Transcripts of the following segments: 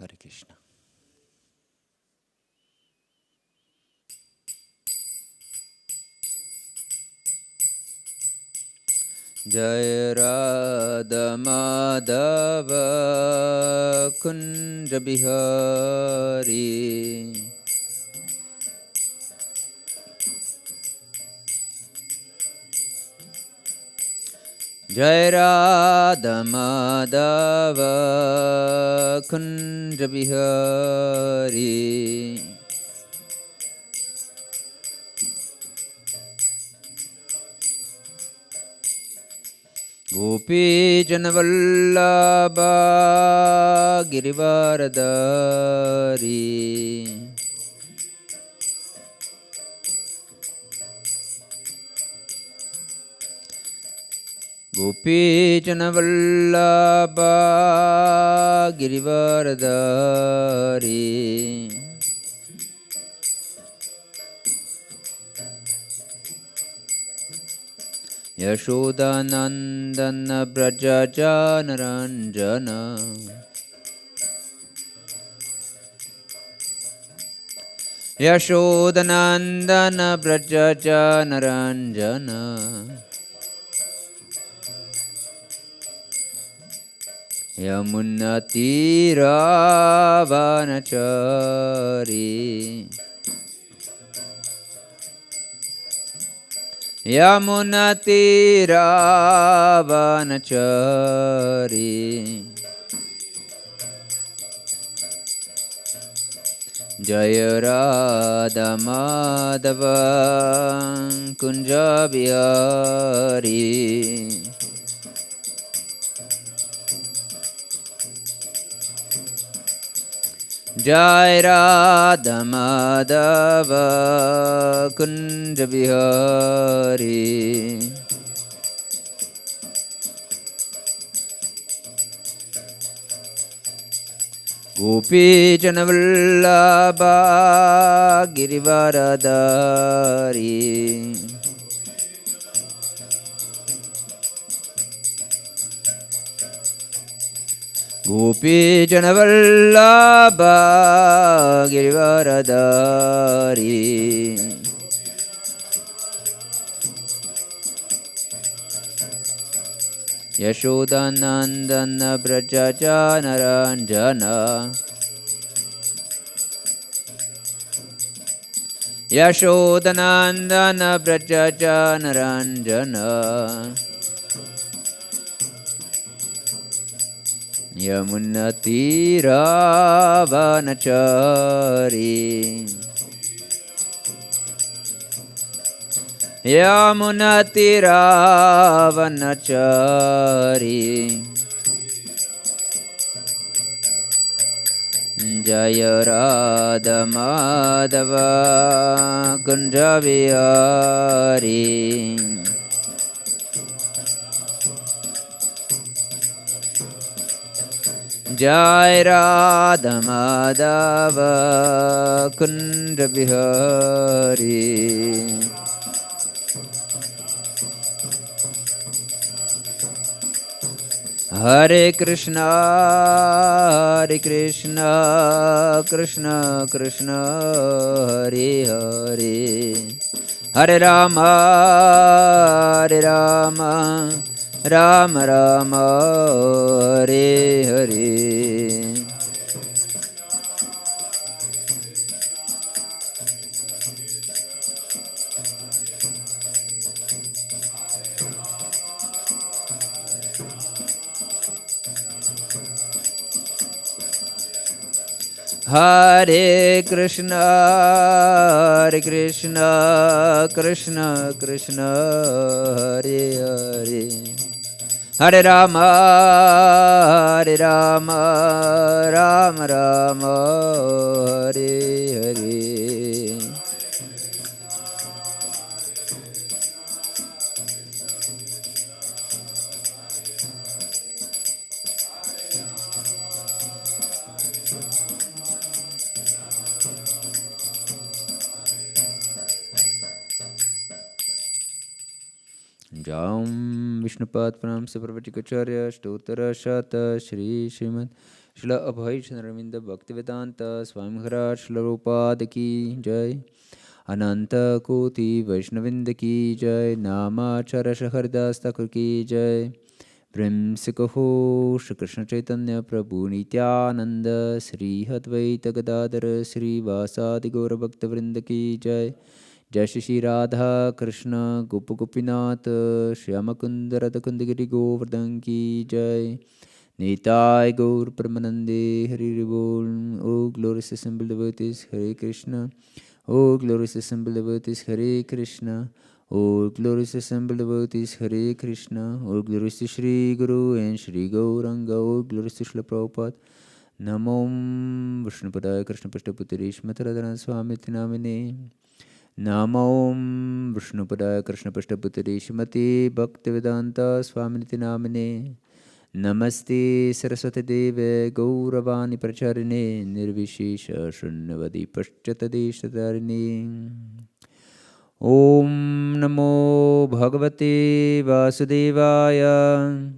Hare Krishna. Jai Radha Madhava Kunja Bihari Jai Radha Madhava Kunja Bihari Gopi Janavallabha Girivaradari Gopi Janavallabha Girivaradari Yashodanandana Brajajanaranjana Yashodanandana Brajajanaranjana Yamunatiravanachari Yamunatiravanachari Jaya Radha Madhava Kunja Bihari Jai Radha Madhava Kunja Bihari Gopi Janavallabha Girivaradari Gopi Janavallabha Girivaradari Yashodanandana Brajajanaranjana Yashodanandana Brajajanaranjana Yamunatiravanachari Yamunatiravanachari Jaya Radha Madhava Kunja Bihari Jai Radha Madhava Kunja Bihari Hare Krishna Krishna Krishna Hare Hare Hare Rama Rama Rama Hare Hare Hare Krishna Krishna Krishna Hare Hare Hare Rama Rama Rama Hare Hare Jam Vishnupad Pranam Saparvatikacharya Stottara Shata Shri Shila Abhay Chandraminda Bhaktivedanta Swami Maharaj Shila Prabhupada ki Jai. Ananta Koti Vaishnavinda ki Jai. Namachara Shahardas Thakur ki Jai. Prem Sikaho Shri Krishna Chaitanya Prabhu Nityananda Sri Advaita Gadadhara Sri Vasadi Gaura Bhakta Vrinda ki Jai. Jai Shri Radha Krishna Gopa Gopinath Shyama Kunda Radha Kunda Giri Govardhan ki Jai. Nitai Gaur Pramanande Hari Bol. O glorious assembled devotees, Hare Krishna. O glorious assembled devotees, Hare Krishna. O glorious assembled devotees, Hare Krishna. O glorious Shri Guru and Shri Gauranga. O glorious Shri Prabhupada. Namom Vishnupadaya Krishna Pashtaputari Shmataradhana Swami Tinamine. Namom Vishnupadaya Krishna Pashtaputari Shmati Bhaktivedanta Swami Tinamine. Namaste Saraswati Deve Gauravani Pracharine Nirvishesha Shunyavadi Paschatadeshatarine. Om Namo Bhagavate Vasudevaya.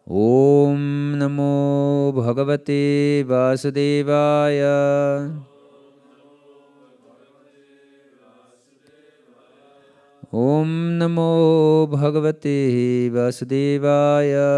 Om Namo Bhagavate Vasudevaya. Om Namo Bhagavate Vasudevaya.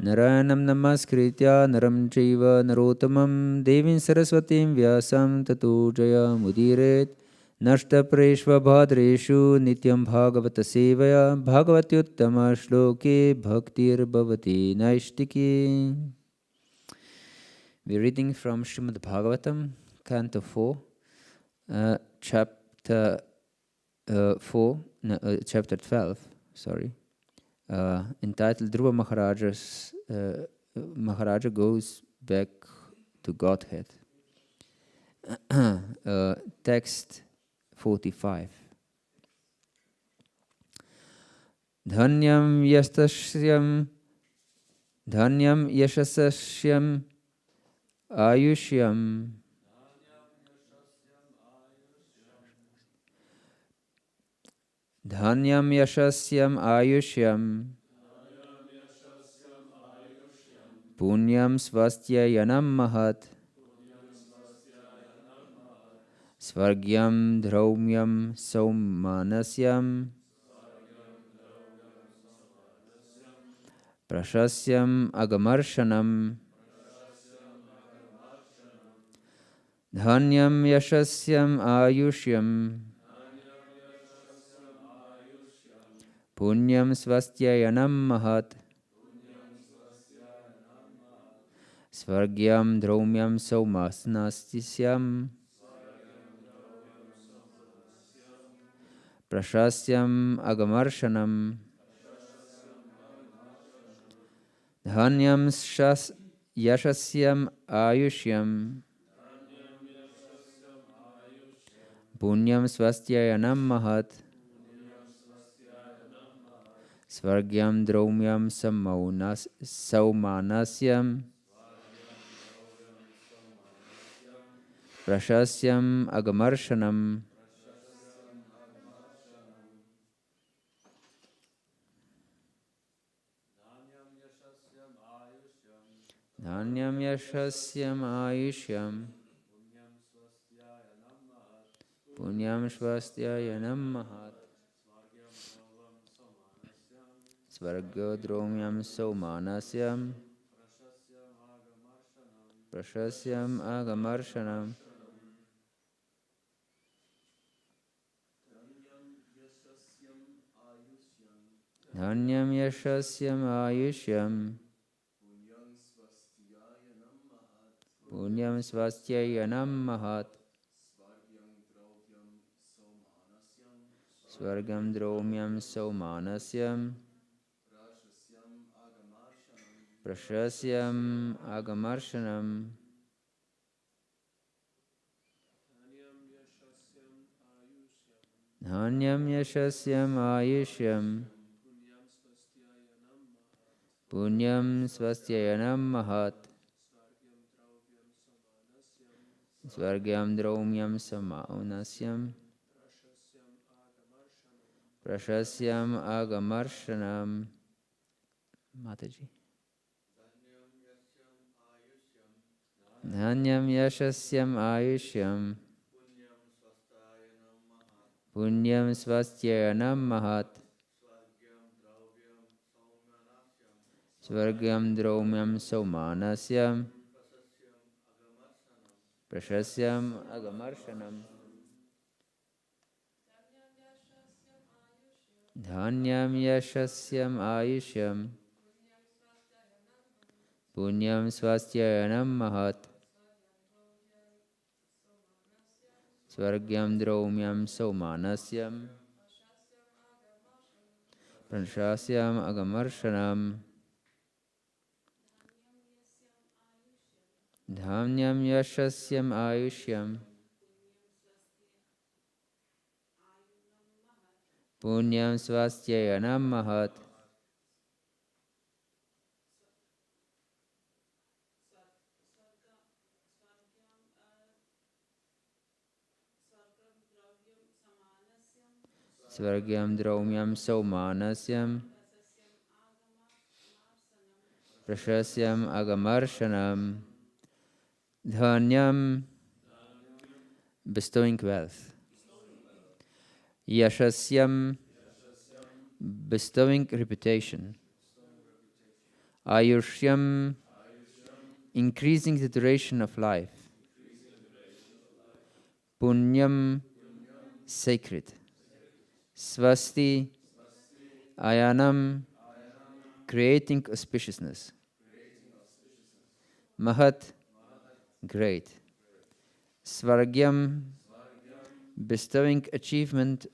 Naranam Namaskritya Naram Chaiva Narotamam Devin Saraswatim Vyasam Tato Jaya Mudiret Nashta Preshva Bhadreshu Nityam Bhagavata Sevaya Bhagavati Uttama Shloke Bhaktir Bhavati Naishtiki. We're reading from Srimad-Bhagavatam, Canto 4, Chapter 4, Chapter 12, sorry. Entitled Dhruva Maharaja goes back to Godhead. Text 45. Dhanyam yashasasyam ayushyam Dhanyam yashasyam ayushyam Punyam svastya yanam mahat Svargyam draumyam saumanasyam Prashasyam agamarshanam Dhanyam yashasyam ayushyam Punyam svastya yanam mahat Svargyam draumyam saumasnastisyam Prashasyam agamarshanam Dhanyam yashasyam ayushyam Punyam svastya yanam mahat Svargyam draumyam saumanasyam Prashasyam agamarshanam Dhanyam yashasyam ayushyam Punyam svastya yanam mahat Svarga dromyam saumanasyam Prashasyam agamarshanam Dhanyam yashasyam ayushyam Punyam svastya yanam mahat Svargam dromyam saumanasyam Prashasyam agamarshanam Dhanyam yashasyam ayushyam Punyam svastya yanam mahat Svargyam draumyam samaunasyam Prashasyam Agamarshanam. Mataji. Dhanyam Yashasyam Ayushyam. Punyam Swastyayanam Mahat. Svargyam Draumyam Saumanasyam. Prashasyam Agamarshanam. Dhanyam Yashasyam Ayushyam. Punyam Swastyayanam Mahat. Svargyam Draumyam Saumanasyam. Prashasyam Agamarshanam. Dhanyam Yashasyam Ayushyam. Punyam Swastyayanam Mahat. Svargyam Draumyam Saumanasyam. Prashasyam Agamarshanam. Dhanyam, bestowing wealth. Yashasyam, bestowing reputation. Ayushyam, increasing the duration of life. Punyam, sacred. Swasti, ayanam, creating auspiciousness. Mahat, great. Svargyam, bestowing achievement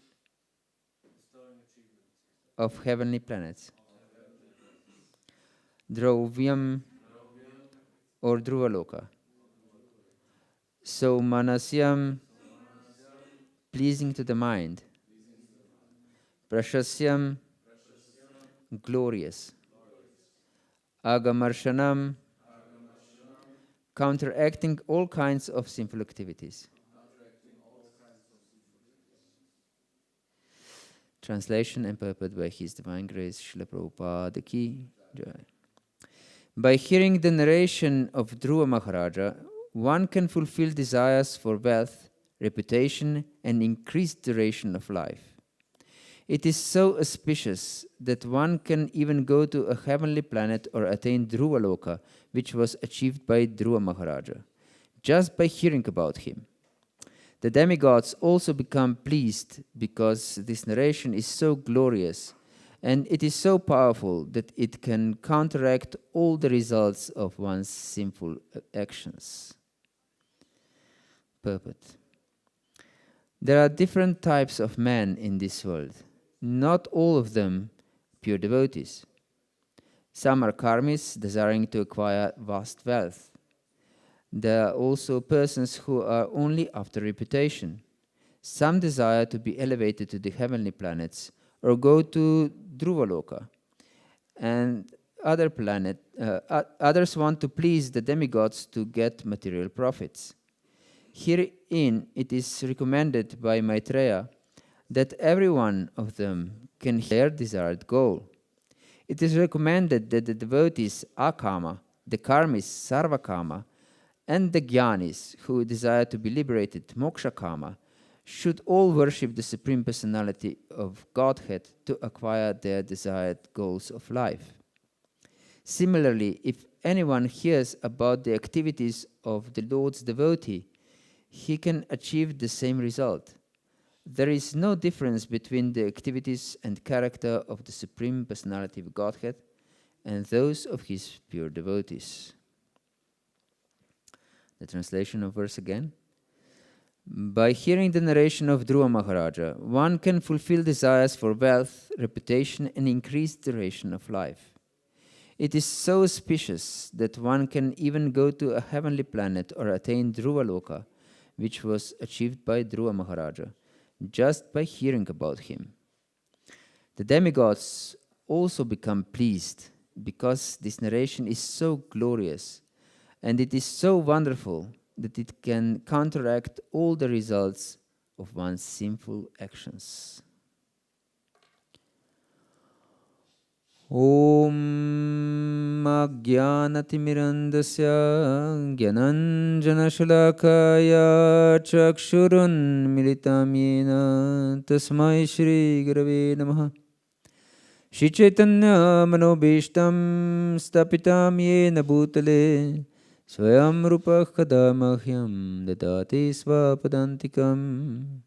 of heavenly planets. Drauvyam, or Dhruvaloka. So Manasyam, pleasing to the mind. Prashasyam, glorious. Agamarshanam, counteracting all kinds of sinful activities. Translation and purport by His Divine Grace, Srila Prabhupada Ki Jai. By hearing the narration of Dhruva Maharaja, one can fulfill desires for wealth, reputation, and increased duration of life. It is so auspicious that one can even go to a heavenly planet or attain Dhruvaloka, which was achieved by Dhruva Maharaja, just by hearing about him. The demigods also become pleased because this narration is so glorious and it is so powerful that it can counteract all the results of one's sinful actions. Purport. There are different types of men in this world. Not all of them pure devotees. Some are karmis, desiring to acquire vast wealth. There are also persons who are only after reputation. Some desire to be elevated to the heavenly planets or go to Dhruvaloka. And others want to please the demigods to get material profits. Herein it is recommended by Maitreya that every one of them can hit their desired goal. It is recommended that the devotees akama, the karmis sarvakama, and the jnanis who desire to be liberated moksha kama should all worship the Supreme Personality of Godhead to acquire their desired goals of life. Similarly, if anyone hears about the activities of the Lord's devotee, he can achieve the same result. There is no difference between the activities and character of the Supreme Personality of Godhead and those of his pure devotees. The translation of verse again. By hearing the narration of Dhruva Maharaja, one can fulfill desires for wealth, reputation, and increased duration of life. It is so auspicious that one can even go to a heavenly planet or attain Dhruvaloka, which was achieved by Dhruva Maharaja, just by hearing about him. The demigods also become pleased because this narration is so glorious and it is so wonderful that it can counteract all the results of one's sinful actions. Om Ajnanatimirandasya Gyananjanashalakaya Chakshurun Militam Yena Tasmai Shri Gurave Namaha Shri Chaitanya Manobishtam Stapitam Yena Bhutale Swayam Rupa Kadamahyam Dadati Svapadantikam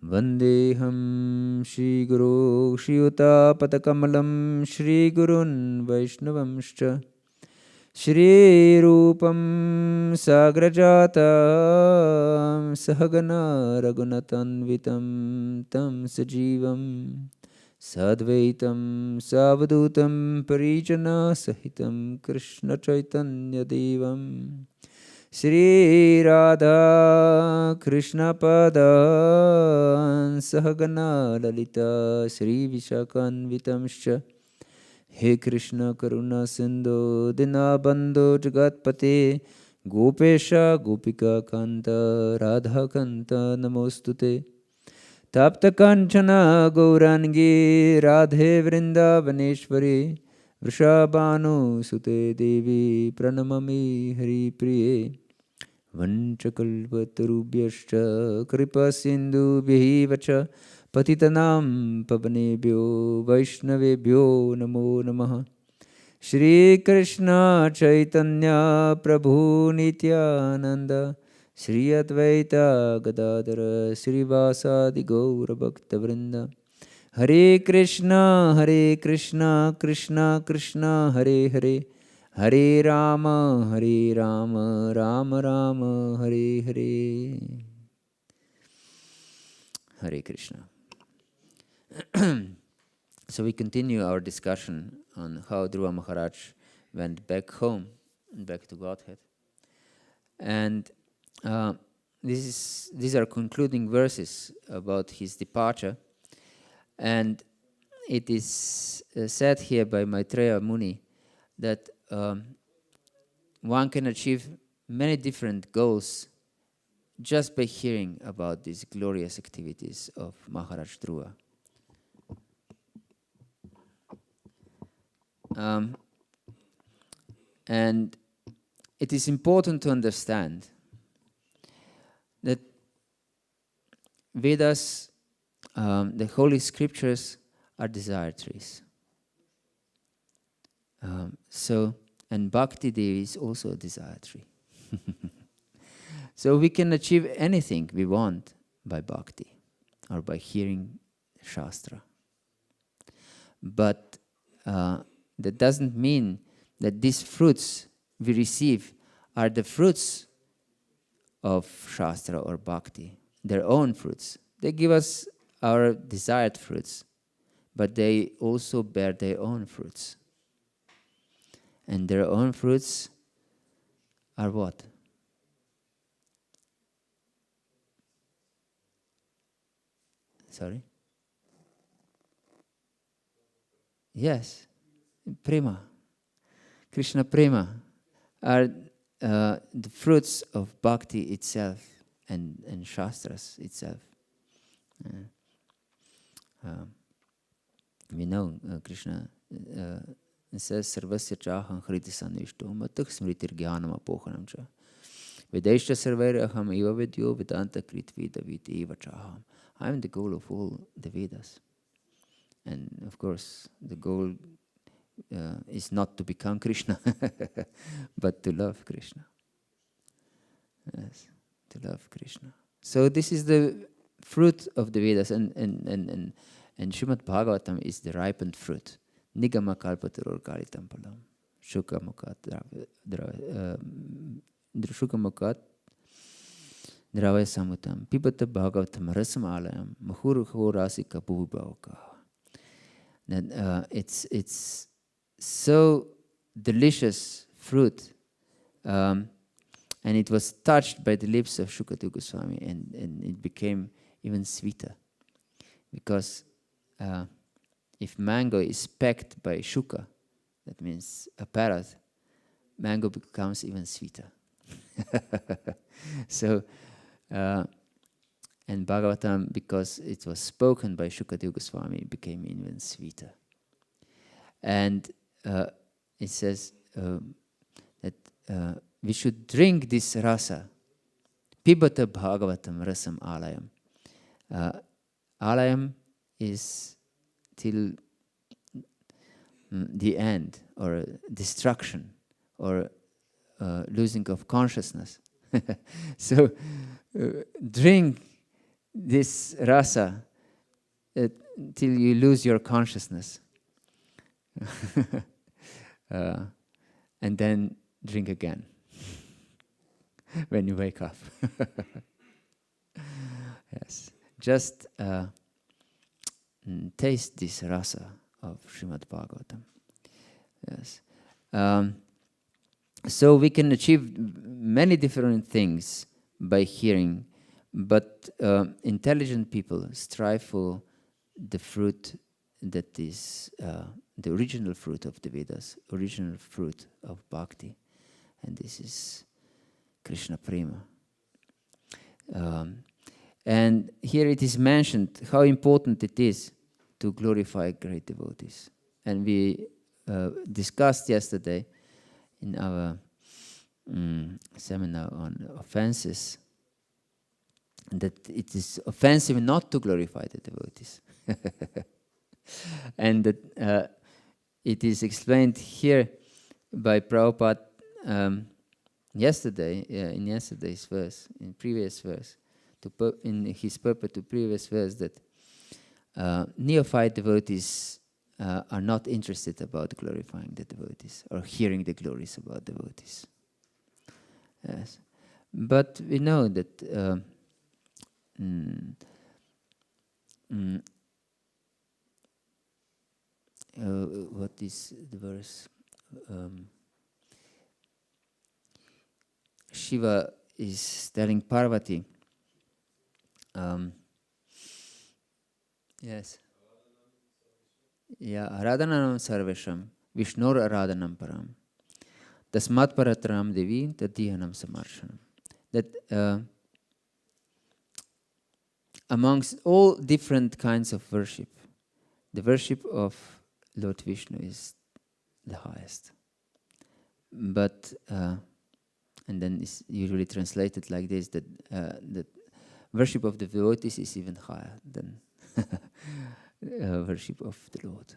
Vandeham Shri Guru Shri Yuta Padakamalam Shri Gurun Vaishnavamscha Shri Rupam Sagrajatam Sahagana Raghunatanvitam Tam Sajivam Sadvaitam Savadutam Parijana Sahitam Krishna Chaitanya Devam Shri Radha Krishna Padan Sahagana Lalita Shri Vishakanvitamscha He Krishna Karuna Sindhu Dinabandhu Jagatpate Gopesha Gopika Kanta Radha Kanta Namostute Tapta Kanchana Gaurangi Radhe Vrindavaneshwari Vrishabhanu Sute Devi Pranamami Hari Priye Vanchakalpatarubhyascha Kripa Sindhu Bhivacha Patitanam Pavanebhyo Vaishnavebhyo Namo Namaha Shri Krishna Chaitanya Prabhu Nityananda Shri Advaita Gadadara Shri Vasadi Gaura Bhakta Vrinda Hare Krishna Krishna Krishna Hare Hare Hare Rama Rama Rama Hare Hare Hare Krishna. So we continue our discussion on how Dhruva Maharaj went back home, back to Godhead. And these are concluding verses about his departure. And it is said here by Maitreya Muni that one can achieve many different goals just by hearing about these glorious activities of Maharaj Dhruva. And it is important to understand that Vedas, the holy scriptures, are desire trees. And Bhakti Devi is also a desire tree. So we can achieve anything we want by Bhakti or by hearing Shastra. But that doesn't mean that these fruits we receive are the fruits of Shastra or Bhakti, their own fruits. They give us our desired fruits, but they also bear their own fruits. And their own fruits are what? Sorry? Yes, prema. Krishna prema are the fruits of Bhakti itself and Shastras itself. We know Krishna says, Sarvasya chaham hriti sanvishto matak smritir jnanam apochanam cha Vedaisha sarvair aham eva vedyo vedanta kritvida viti eva chaham. I am the goal of all the Vedas. And of course, the goal is not to become Krishna, but to love Krishna. Yes, to love Krishna. So this is the fruit of the Vedas, and Śrīmad-Bhāgavatam is the ripened fruit. Nigama kalpataror kalitam palam. Shukamukat dravaya samutam. Pibata Bhagavatam rasamalayam. Mahurho rasika bhuvibhavaka. It's so delicious fruit, and it was touched by the lips of Shukadeva Goswami, and it became even sweeter. Because if mango is pecked by Shuka, that means a parrot, mango becomes even sweeter. So, and Bhagavatam, because it was spoken by Shukadeva Goswami, became even sweeter. And it says that we should drink this rasa. Pibata Bhagavatam rasam alayam. Alayam is till the end, or destruction, or losing of consciousness. So drink this rasa till you lose your consciousness. And then drink again when you wake up. Yes, just taste this rasa of Srimad-Bhagavatam. Yes, so we can achieve many different things by hearing, but intelligent people strive for the fruit that is the original fruit of the Vedas, original fruit of bhakti, and this is Krishna Prema. And here it is mentioned how important it is to glorify great devotees. And we discussed yesterday in our seminar on offenses that it is offensive not to glorify the devotees. And that it is explained here by Prabhupada yesterday, in yesterday's verse, in previous verse, in his purport to previous verse, that neophyte devotees are not interested about glorifying the devotees or hearing the glories about devotees. Yes, but we know that what is the verse? Shiva is telling Parvati. Yes. Yeah, Aradhanam Sarvesham, Vishnur Aradhanam Param, Tasmat Paratram Devi, Tadihanam Samarshanam. That amongst all different kinds of worship, the worship of Lord Vishnu is the highest. But, and then it's usually translated like this, that that worship of the devotees is even higher than worship of the Lord.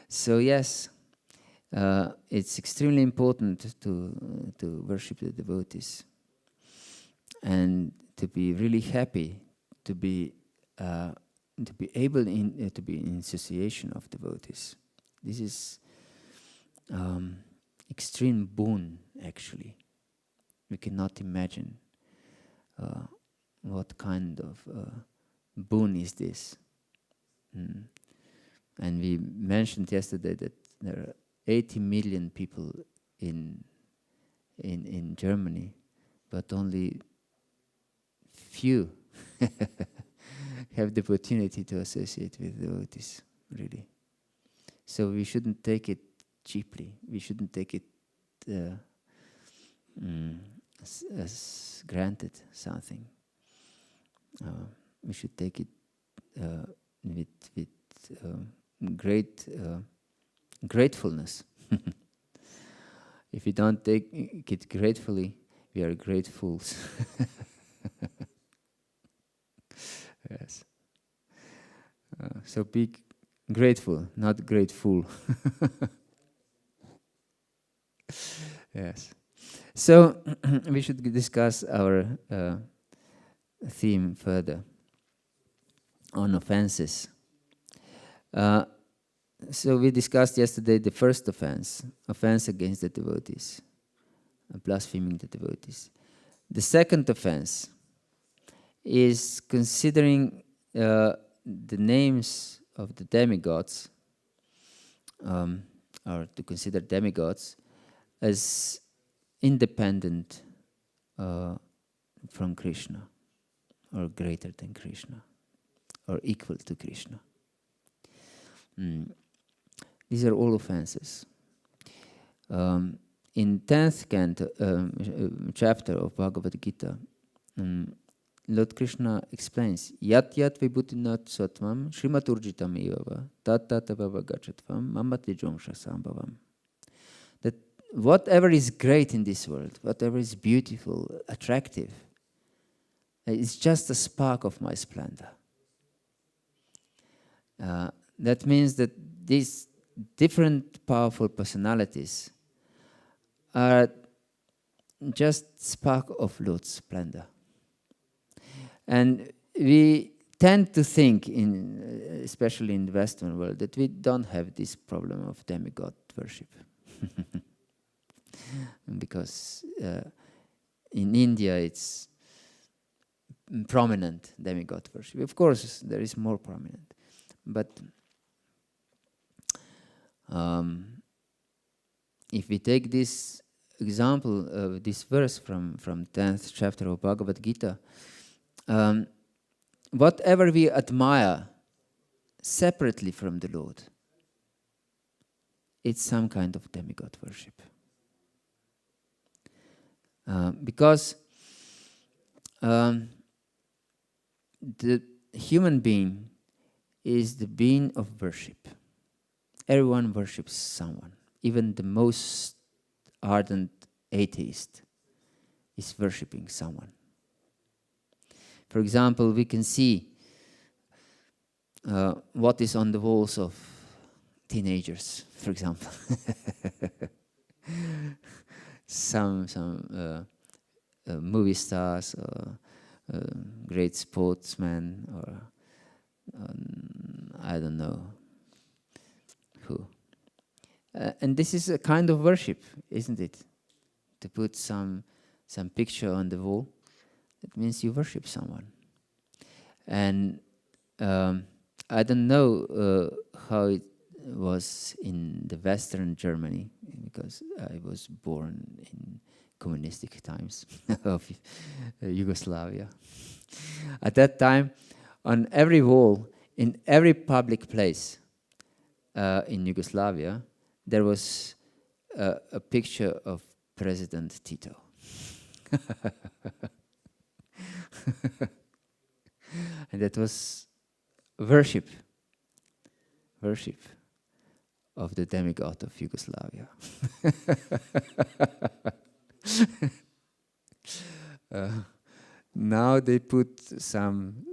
So yes, it's extremely important to worship the devotees and to be really happy to be able to be in association of devotees. This is extreme boon, actually. We cannot imagine what kind of boon is this. And we mentioned yesterday that there are 80 million people in Germany, but only few have the opportunity to associate with devotees, really. So we shouldn't take it cheaply. We shouldn't take it as granted something. We should take it with great gratefulness. If we don't take it gratefully, we are great fools. Yes. So be grateful, not grateful. Yes. So we should discuss our theme further on offenses. So we discussed yesterday the first offense against the devotees, blaspheming the devotees. The second offense is considering the names of the demigods, or to consider demigods as independent from Krishna, or greater than Krishna, or equal to Krishna. These are all offenses. In 10th chapter of Bhagavad Gita, Lord Krishna explains, Yat yat vibhutinat satvam shrimaturjitam evava tat tatavava gachatvam mamatlijom shasambhavam. That whatever is great in this world, whatever is beautiful, attractive, is just a spark of my splendor. That means that these different powerful personalities are just spark of Lord's splendor. And we tend to think, especially in the Western world, that we don't have this problem of demigod worship. Because in India it's prominent demigod worship. Of course, there is more prominent. But if we take this example of this verse from 10th chapter of Bhagavad Gita, whatever we admire separately from the Lord, it's some kind of demigod worship. Because the human being is the being of worship. Everyone worships someone. Even the most ardent atheist is worshipping someone. For example, we can see what is on the walls of teenagers, for example. some movie stars, or great sportsmen, or I don't know who. And this is a kind of worship, isn't it? To put some picture on the wall, that means you worship someone. And I don't know how it was in the Western Germany, because I was born in communistic times of Yugoslavia. At that time, on every wall, in every public place in Yugoslavia, there was a picture of President Tito. And that was worship of the demigod of Yugoslavia. Now they put some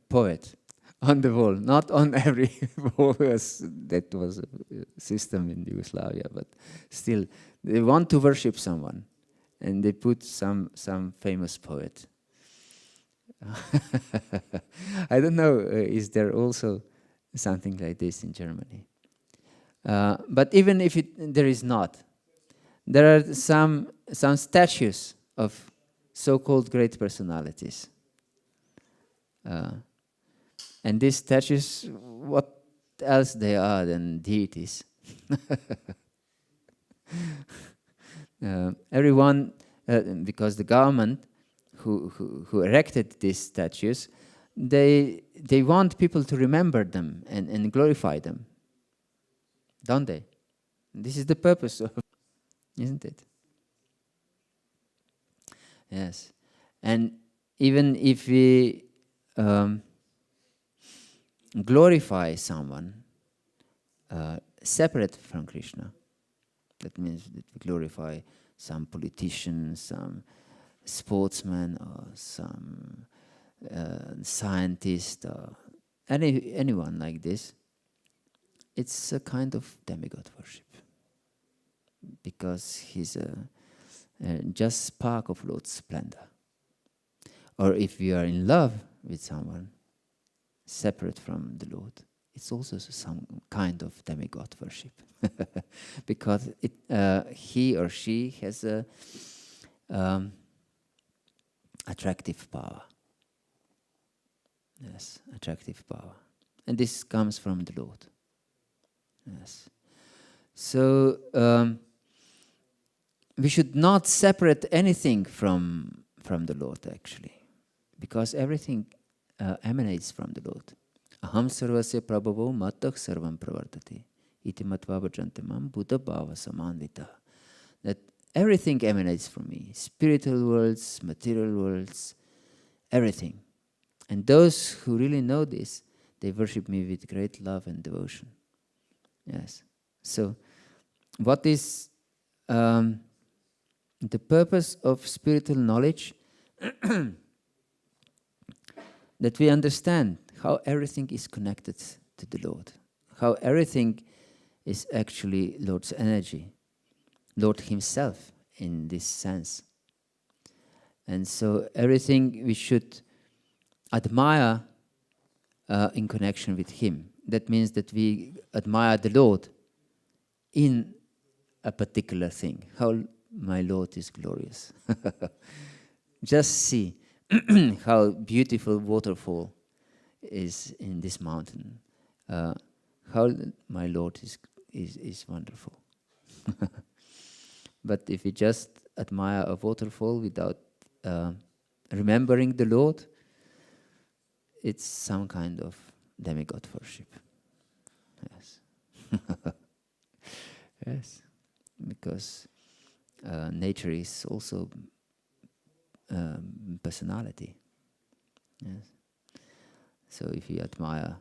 poet on the wall, not on every wall, that was a system in Yugoslavia, but still they want to worship someone, and they put some famous poet. I don't know, is there also something like this in Germany? But even if there is not, there are some statues of so-called great personalities. And these statues, what else they are than deities? Everyone, because the government who erected these statues, they want people to remember them and glorify them, don't they? This is the purpose of, isn't it? Yes. And even if we glorify someone separate from Krishna, that means that we glorify some politician, some sportsman, or some scientist, or anyone like this, it's a kind of demigod worship, because he's just spark of Lord's splendor. Or if we are in love with someone separate from the Lord, it's also some kind of demigod worship, because he or she has a attractive power. Yes, attractive power. And this comes from the Lord. Yes. So we should not separate anything from the Lord, actually, because everything emanates from the Lord. Aham sarvasya prabhavo matak sarvam pravartate iti matva bhajantamam buddha bhava samandita. That everything emanates from me. Spiritual worlds, material worlds, everything. And those who really know this, they worship me with great love and devotion. Yes. So, what is the purpose of spiritual knowledge? That we understand how everything is connected to the Lord, how everything is actually Lord's energy, Lord Himself in this sense. And so everything we should admire in connection with Him. That means that we admire the Lord in a particular thing. How my Lord is glorious. Just see how beautiful waterfall is in this mountain. How my Lord is wonderful. But if we just admire a waterfall without remembering the Lord, it's some kind of demigod worship. Yes. Yes. Because nature is also personality. Yes. So if you admire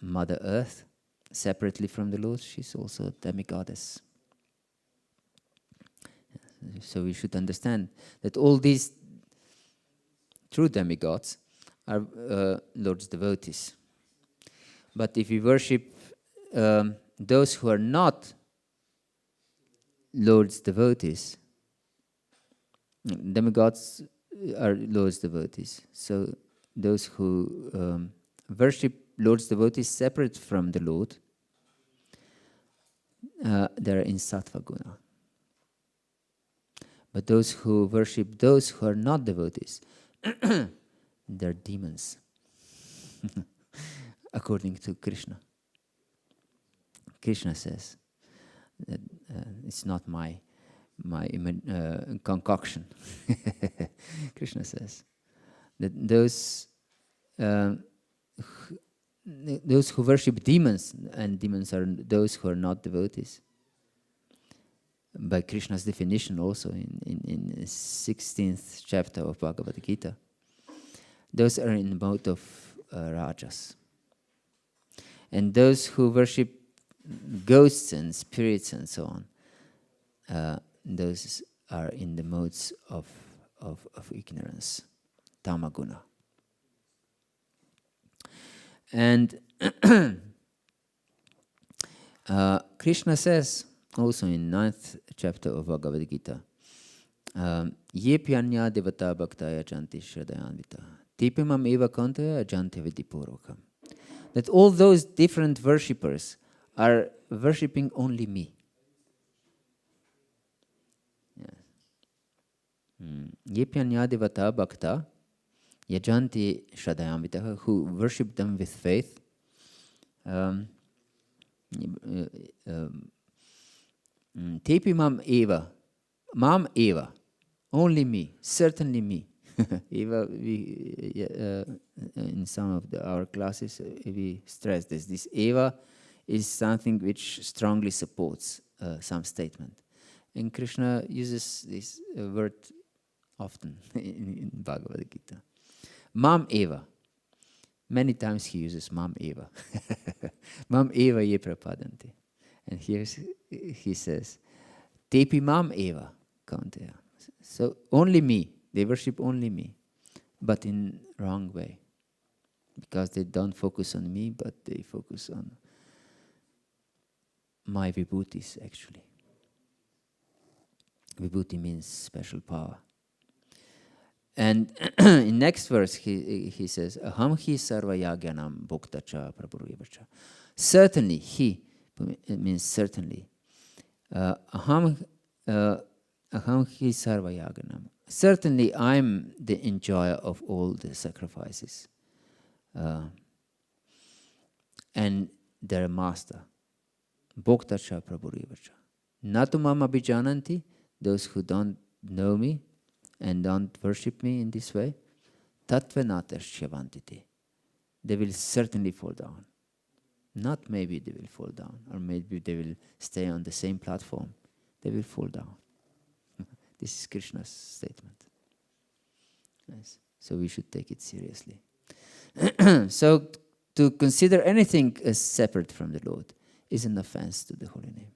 Mother Earth separately from the Lord, she's also a demigoddess. Yes. So we should understand that all these true demigods are Lord's devotees. But if we worship those who are not Lord's devotees, demigods are Lord's devotees. So those who worship Lord's devotees separate from the Lord, they're in sattva guna. But those who worship those who are not devotees, they're demons, according to Krishna. Krishna says that it's not my concoction. Krishna says that those who worship demons, and demons are those who are not devotees. By Krishna's definition also in 16th chapter of Bhagavad Gita, those are in the mode of rajas. And those who worship ghosts and spirits and so on, those are in the modes of ignorance, tamaguna. And Krishna says also in 9th chapter of Bhagavad Gita, Ye pyanya devata bhaktaya janti shraddhayanvita tipimam eva kantaya janti vidipurokam. That all those different worshippers are worshipping only me. Ye pyanya devata bhakta yajanti shraddhayanvita, who worship them with faith, tepimam eva, mam eva, only me, certainly me. Eva, in some of our classes, we stress this. This eva is something which strongly supports some statement. And Krishna uses this word often in Bhagavad Gita. Mam eva. Many times he uses mam eva. Mam eva ye prapadanti. And here he says, Tepi mam eva kaunteya. So only me. They worship only me, but in wrong way. Because they don't focus on me, but they focus on my vibhutis, actually. Vibhuti means special power. And in next verse, he says, Aham hi sarva yagyanam bhoktacha prabhurevacha. Certainly, he, it means certainly. Aham hi sarva yagyanam. Certainly, I'm the enjoyer of all the sacrifices. And their master. Bhoktacha prabhurevacha. Natumam abhijananti, those who don't know me and don't worship me in this way, tattvanatarshyavantiti. They will certainly fall down. Not maybe they will fall down, or maybe they will stay on the same platform. They will fall down. This is Krishna's statement. Yes. So we should take it seriously. So to consider anything as separate from the Lord is an offense to the holy name.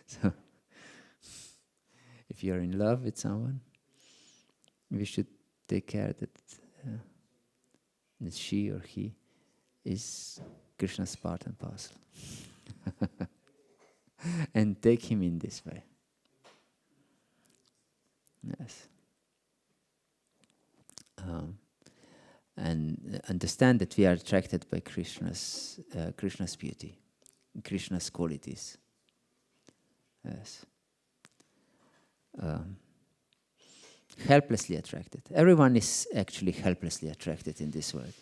So if you are in love with someone, we should take care that she or he is Krishna's part and parcel. And take him in this way. Yes. And understand that we are attracted by Krishna's beauty, Krishna's qualities. Yes. Helplessly attracted. Everyone is actually helplessly attracted in this world.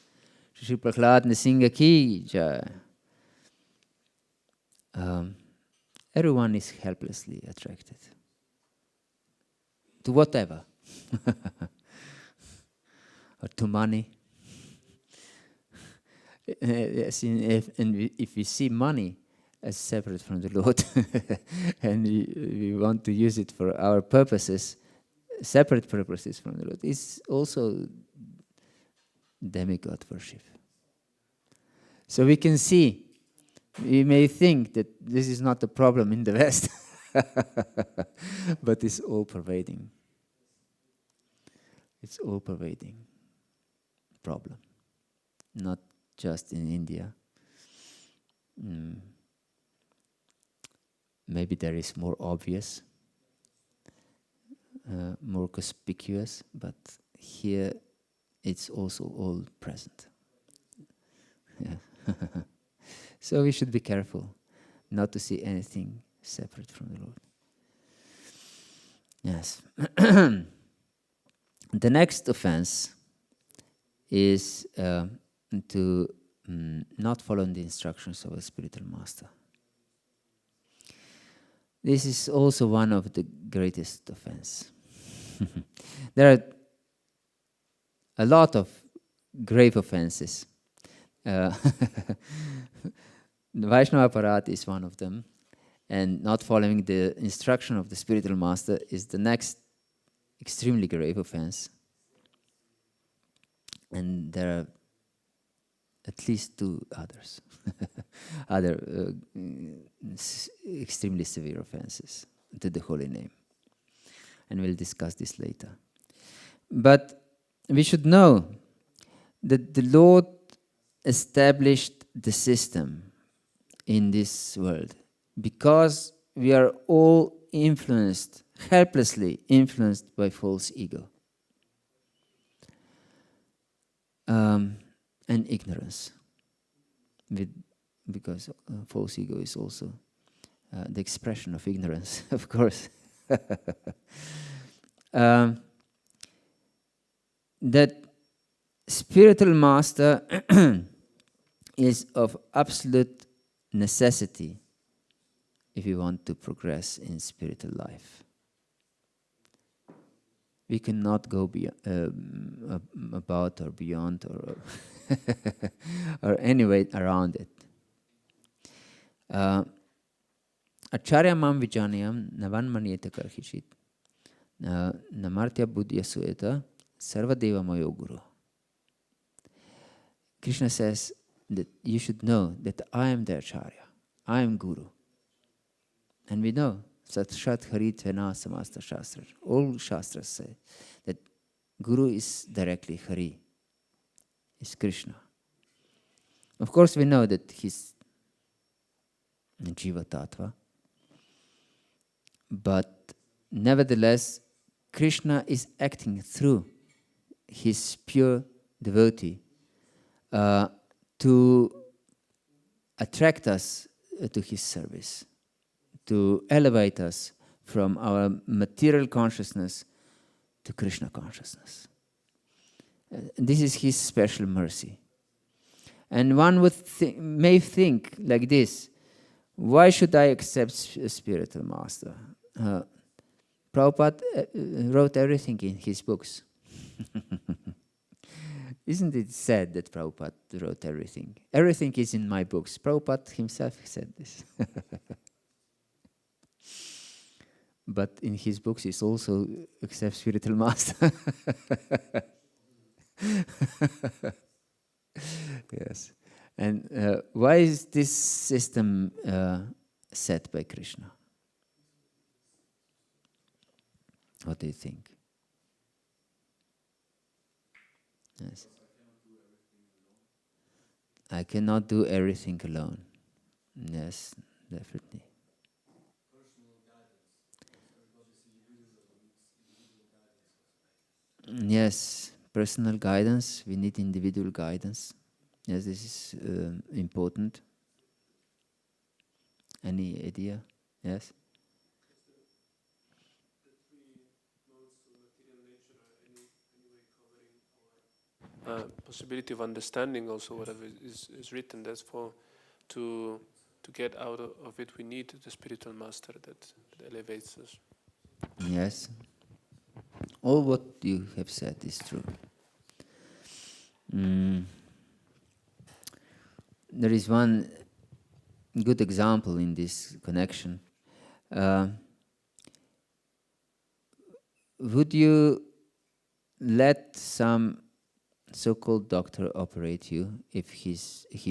Shri Prahlad Nrsimha ki jai. Everyone is helplessly attracted to whatever. Or to money. Yes, if we see money as separate from the Lord and we want to use it for our purposes, separate purposes from the Lord, it's also demigod worship. So we can see, we may think that this is not a problem in the West, but it's all pervading. It's all pervading problem, not just in India. Maybe there is more obvious, more conspicuous, but here it's also all present. Yeah. So we should be careful not to see anything separate from the Lord. Yes. The next offense is to not follow the instructions of a spiritual master. This is also one of the greatest offense. There are a lot of grave offenses. The Vaishnava Parat is one of them, and not following the instruction of the spiritual master is the next extremely grave offense. And there are at least two others, other extremely severe offenses to the holy name. And we'll discuss this later. But we should know that the Lord established the system in this world because we are all influenced, helplessly influenced by false ego and ignorance. Because false ego is also the expression of ignorance, of course. That spiritual master is of absolute necessity if we want to progress in spiritual life. We cannot go about or beyond or or any way around it. Acharya mam vijanayam navan maniyeta karhishit namartya buddhya sueta sarvadeva mayo guru. Krishna says that you should know that I am the Acharya, I am Guru. And we know, Satshat Harit Vena Samasta Shastra. All Shastras say that Guru is directly Hari, is Krishna. Of course, we know that he's Jiva Tattva, but nevertheless, Krishna is acting through his pure devotee to attract us to his service, to elevate us from our material consciousness to Krishna consciousness. This is his special mercy. And one would may think like this: why should I accept a spiritual master? Prabhupada wrote everything in his books. Isn't it sad that Prabhupada wrote everything? Everything is in my books. Prabhupada himself said this. but in his books he also accepts spiritual master. Yes. And why is this system set by Krishna? What do you think? Yes. I cannot do everything alone. Yes, definitely. Yes, personal guidance. We need individual guidance. Yes, this is important. Any idea? Yes? The three modes of material nature are anyway covering our possibility of understanding also whatever is written. That's for to get out of it we need the spiritual master that elevates us. Yes. All what you have said is true. There is one good example in this connection. Would you let some so-called doctor operate you if he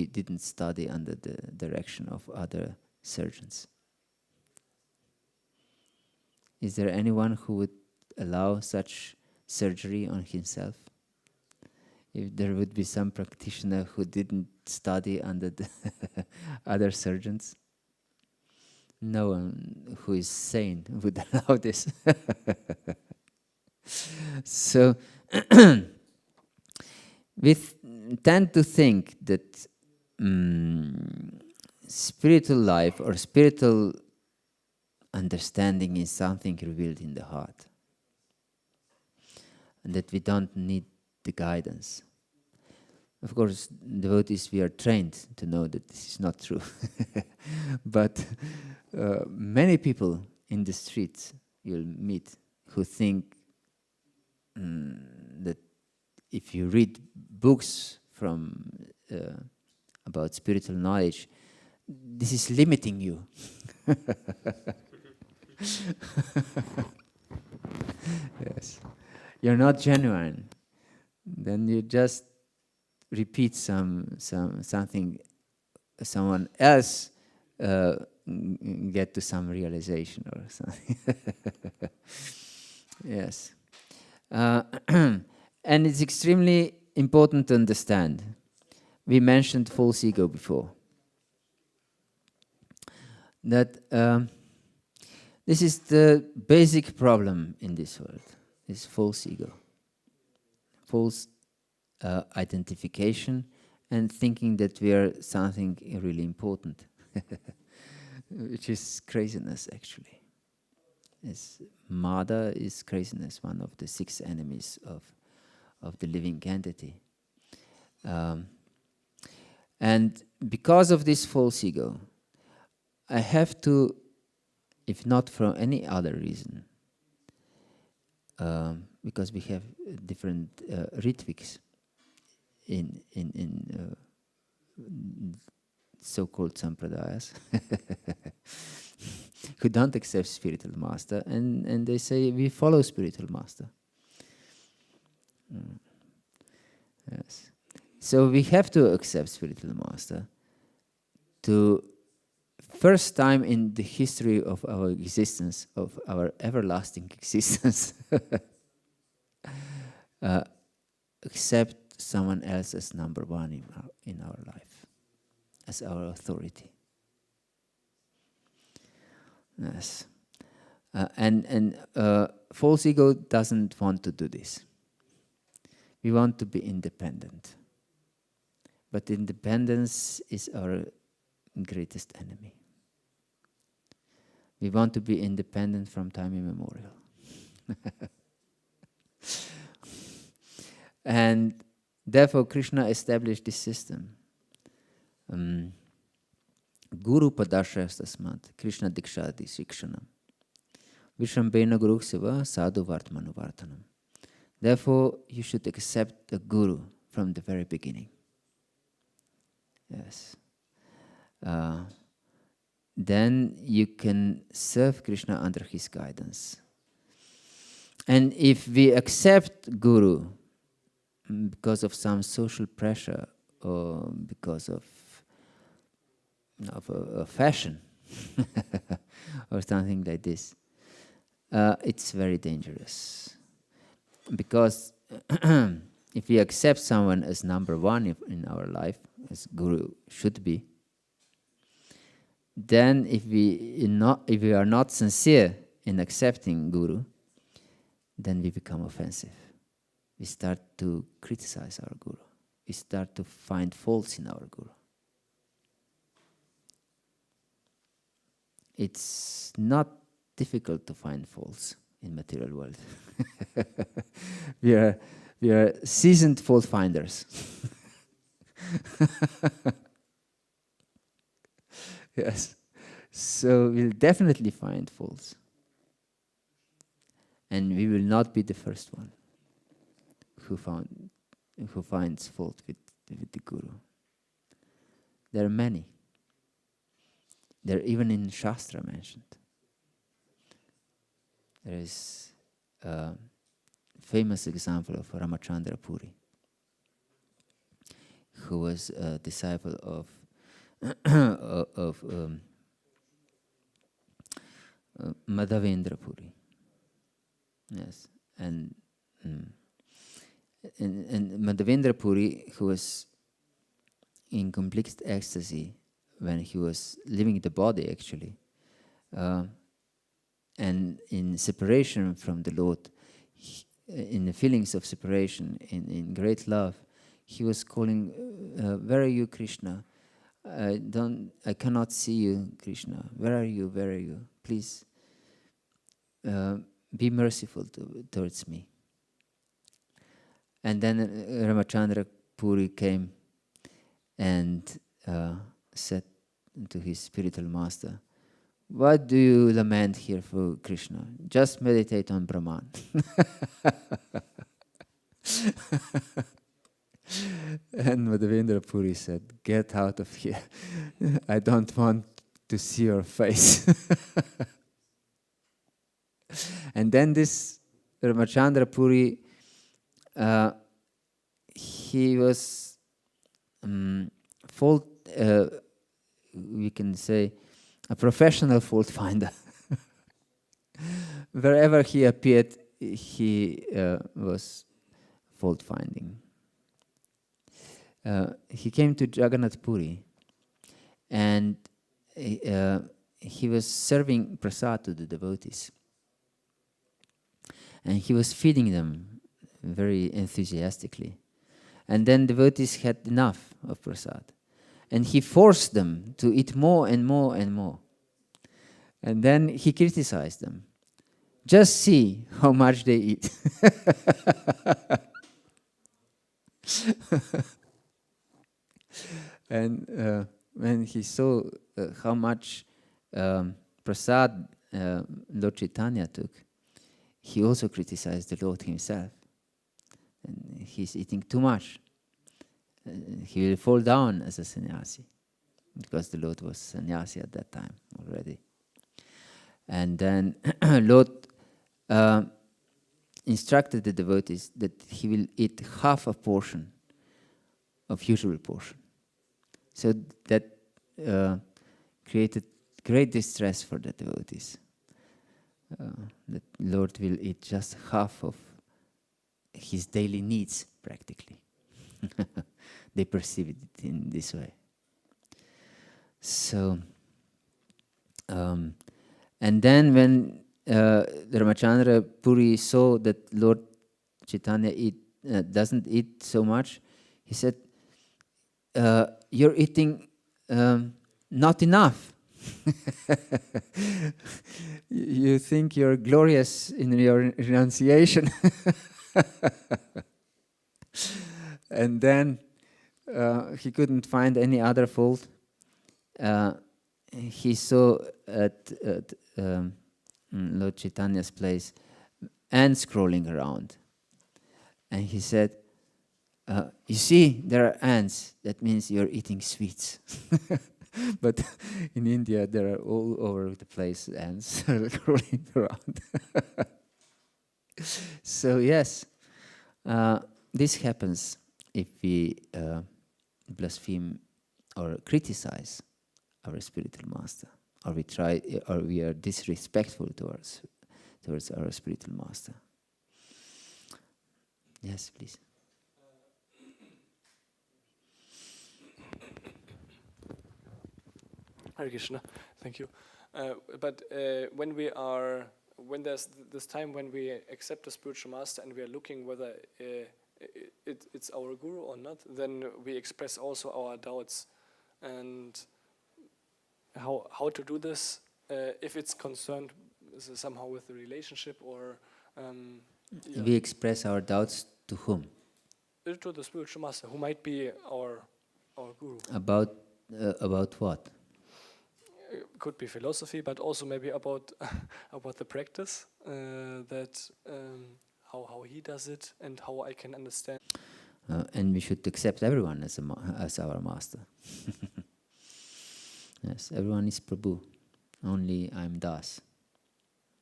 didn't study under the direction of other surgeons? Is there anyone who would allow such surgery on himself? If there would be some practitioner who didn't study under the other surgeons? No one who is sane would allow this. So we tend to think that spiritual life or spiritual understanding is something revealed in the heart, and that we don't need the guidance. Of course, devotees, we are trained to know that this is not true. But many people in the streets you'll meet who think that if you read books from about spiritual knowledge, this is limiting you. Yes, you're not genuine. Then you just repeat something someone else get to some realization or something. Yes. And it's extremely important to understand. We mentioned false ego before. That this is the basic problem in this world, is false ego. False identification and thinking that we are something really important, which is craziness actually. Mada is craziness, one of the 6 enemies of the living entity. And because of this false ego, I have to, if not for any other reason, because we have different ritviks in so-called sampradayas who don't accept spiritual master, and they say we follow spiritual master. Yes. So we have to accept spiritual master to first time in the history of our existence, of our everlasting existence, accept someone else as number one in our life, as our authority. Yes. And false ego doesn't want to do this. We want to be independent. But independence is our greatest enemy. We want to be independent from time immemorial. And therefore Krishna established this system. Guru padashas tasmat, Krishna dikshadi shikshanam. Vishambena guru seva sadhu vartmanu vartanam. Therefore you should accept the guru from the very beginning. Yes. then you can serve Krishna under his guidance. And if we accept Guru because of some social pressure or because of a fashion or something like this, it's very dangerous. Because if we accept someone as number one in our life, as Guru should be, then if we are not sincere in accepting Guru, then we become offensive. We start to criticize our Guru. We start to find faults in our Guru. It's not difficult to find faults in material world. we are seasoned fault finders. Yes. So we'll definitely find faults. And we will not be the first one who finds fault with the Guru. There are many. They're even in Shastra mentioned. There is a famous example of Ramachandra Puri, who was a disciple of Madhavendra Puri. Yes, and Madhavendra Puri, who was in complete ecstasy when he was leaving the body, actually, and in separation from the Lord, in the feelings of separation, in great love, he was calling, "Where are you, Krishna? I cannot see you, Krishna. Where are you? Where are you? Please, be merciful towards me." And then Ramachandra Puri came and said to his spiritual master, "What do you lament here for Krishna? Just meditate on Brahman." And Madhavendra Puri said, "Get out of here. I don't want to see your face." And then this Ramachandra Puri, he was we can say, a professional fault finder. Wherever he appeared, he was fault finding. He came to Jagannath Puri, and he was serving prasad to the devotees. And he was feeding them very enthusiastically. And then devotees had enough of prasad. And he forced them to eat more and more and more. And then he criticized them. Just see how much they eat. And when he saw how much prasad Lord Chaitanya took, he also criticized the Lord himself. And he's eating too much. He will fall down as a sannyasi, because the Lord was sannyasi at that time already. And then Lord instructed the devotees that he will eat half a portion of usual portion. So that created great distress for the devotees. That Lord will eat just half of his daily needs, practically. They perceived it in this way. So, and then when Ramachandra Puri saw that Lord Chaitanya doesn't eat so much, he said, "You're eating not enough. You think you're glorious in your renunciation." And then he couldn't find any other fault. He saw at Lord Chaitanya's place ants crawling around. And he said, "You see, there are ants. That means you're eating sweets." But in India, there are all over the place ants crawling around. So yes, this happens if we blaspheme or criticize our spiritual master, or we are disrespectful towards our spiritual master. Yes, please. Hare Krishna, thank you. But when there's this time when we accept the spiritual master and we are looking whether it's our guru or not, then we express also our doubts and how to do this if it's concerned somehow with the relationship or we express our doubts to whom? To the spiritual master, who might be our guru. About what? Could be philosophy, but also maybe about the practice, that how he does it and how I can understand. And we should accept everyone as our master. Yes, everyone is Prabhu. Only I'm Das.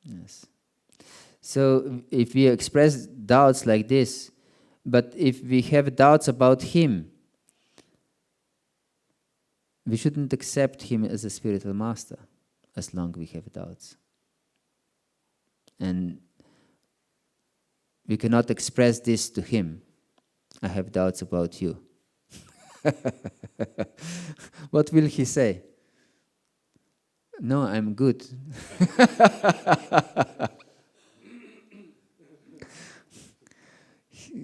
Yes. So if we express doubts like this, but if we have doubts about him, we shouldn't accept him as a spiritual master as long as we have doubts. And we cannot express this to him. I have doubts about you. What will he say? No, I'm good.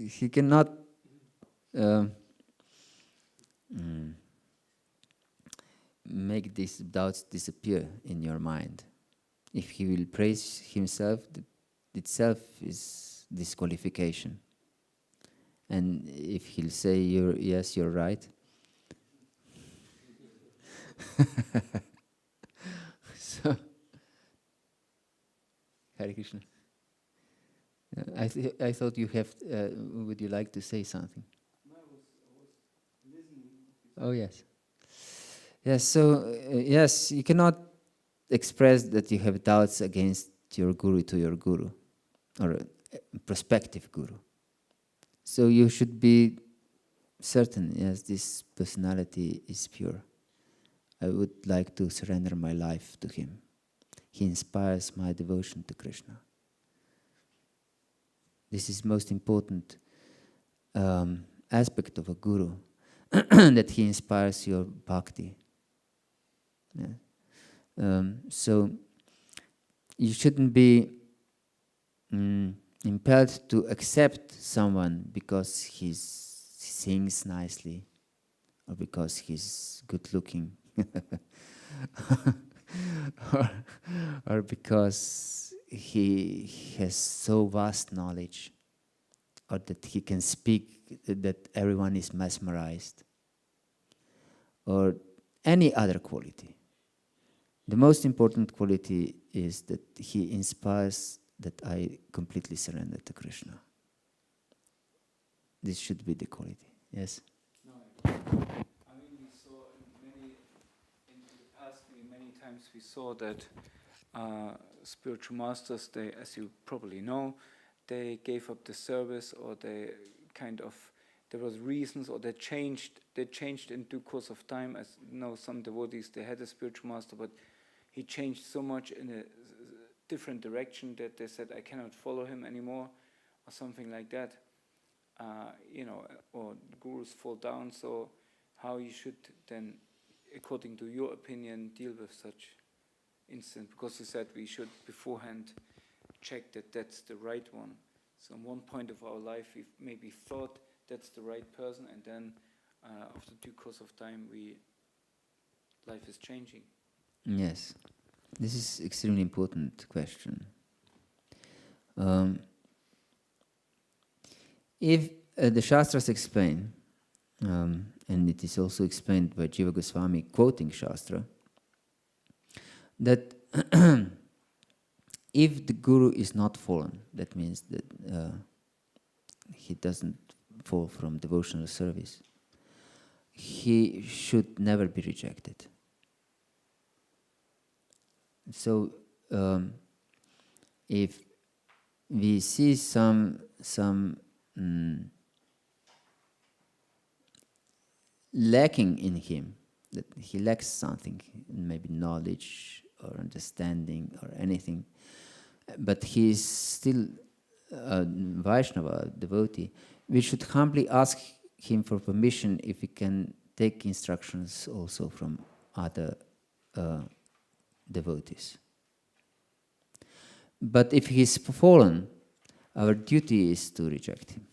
He cannot make these doubts disappear in your mind. If he will praise himself, that itself is disqualification. And if he'll say, yes, you're right. So, Hare Krishna. I thought you have, would you like to say something? No, I was listening. Oh, yes. Yes, so, yes, you cannot express that you have doubts against your guru to your guru, or a prospective guru. So you should be certain, yes, this personality is pure. I would like to surrender my life to him. He inspires my devotion to Krishna. This is most important aspect of a guru, that he inspires your bhakti. Yeah. So you shouldn't be impelled to accept someone because he sings nicely, or because he's good looking, or because he has so vast knowledge, or that he can speak that everyone is mesmerized, or any other quality. The most important quality is that he inspires that I completely surrender to Krishna. This should be the quality. Yes? No, I mean, we saw in the past, many times we saw that spiritual masters, they, as you probably know, they gave up the service, or they kind of, there was reasons, or they changed in due course of time. As you know, some devotees, they had a spiritual master, but he changed so much in a different direction that they said, I cannot follow him anymore, or something like that. Or the gurus fall down. So how you should then, according to your opinion, deal with such instance? Because you said we should beforehand check that that's the right one. So at one point of our life, we maybe thought that's the right person, and then after due course of time, life is changing. Yes. This is extremely important question. If the Shastras explain, and it is also explained by Jiva Goswami quoting Shastra, that if the guru is not fallen, that means that he doesn't fall from devotional service, he should never be rejected. So if we see some lacking in him, that he lacks something, maybe knowledge or understanding or anything, but he is still a Vaishnava, devotee, we should humbly ask him for permission if we can take instructions also from other devotees. But if he is fallen, our duty is to reject him.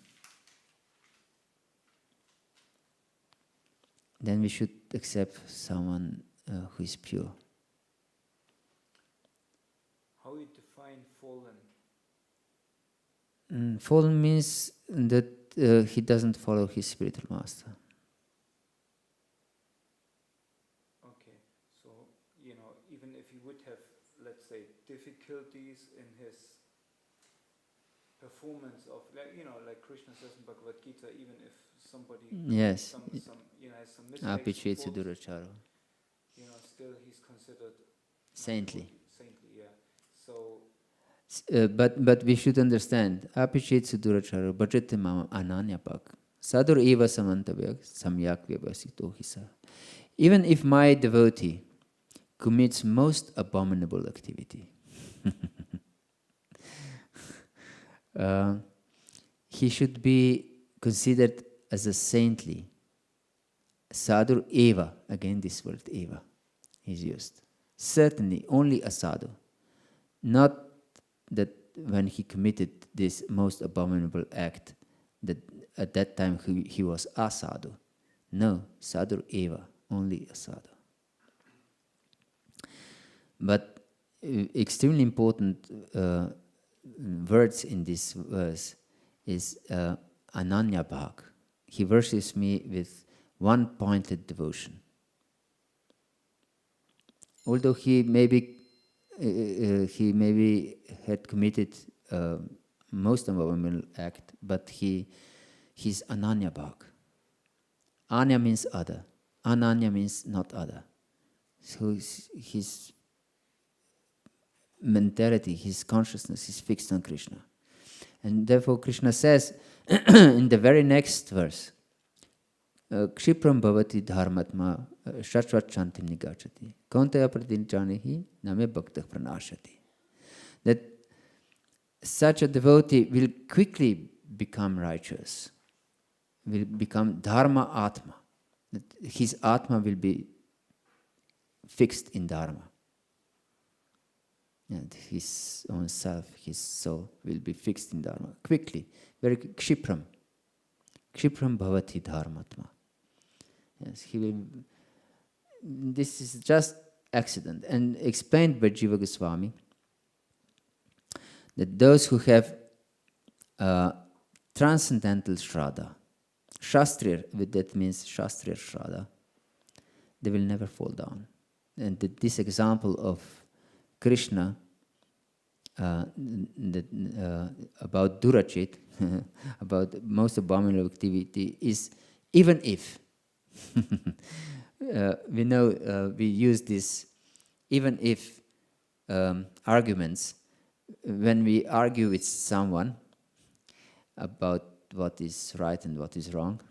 Then we should accept someone who is pure. How you define fallen? Fallen means that he doesn't follow his spiritual master. Okay, so, even if he would have, let's say, difficulties in his performance of, like Krishna says in Bhagavad Gita, even if somebody Yes. some has some mistakes, Apichet some faults, Sudurachara. still he's considered Saintly. Saintly, yeah. So But we should understand, apichet suduracharo bhajate mama ananyapak sadur eva samantavyak samyak vyavasito hisa. Even if my devotee commits most abominable activity, he should be considered as a saintly. Sadhu eva, again this word eva is used. Certainly only a sadhu. Not that when he committed this most abominable act, that at that time he was a sadhu. No, sadhu eva, only a sadhu. But extremely important words in this verse is ananya bhag. He worships me with one-pointed devotion. Although he maybe had committed most abominable act, but he's ananya bhag. Anya means other. Ananya means not other. So his mentality, his consciousness is fixed on Krishna. And therefore Krishna says in the very next verse, Kshipram bhavati dharmatma shashvat nigachati kauntaya pradinjanihi name bhaktah pranashati. That such a devotee will quickly become righteous, will become dharma atma. That his atma will be fixed in dharma. And his own self, his soul will be fixed in dharma quickly, very kshipram. Kshipram bhavati dharmatma. Yes, he will. This is just accident, and explained by Jiva Goswami that those who have transcendental shraddha, shastriya, that means shastriya shraddha, they will never fall down. And this example of Krishna about durachit, about most abominable activity, is even if. We know we use this even if arguments when we argue with someone about what is right and what is wrong,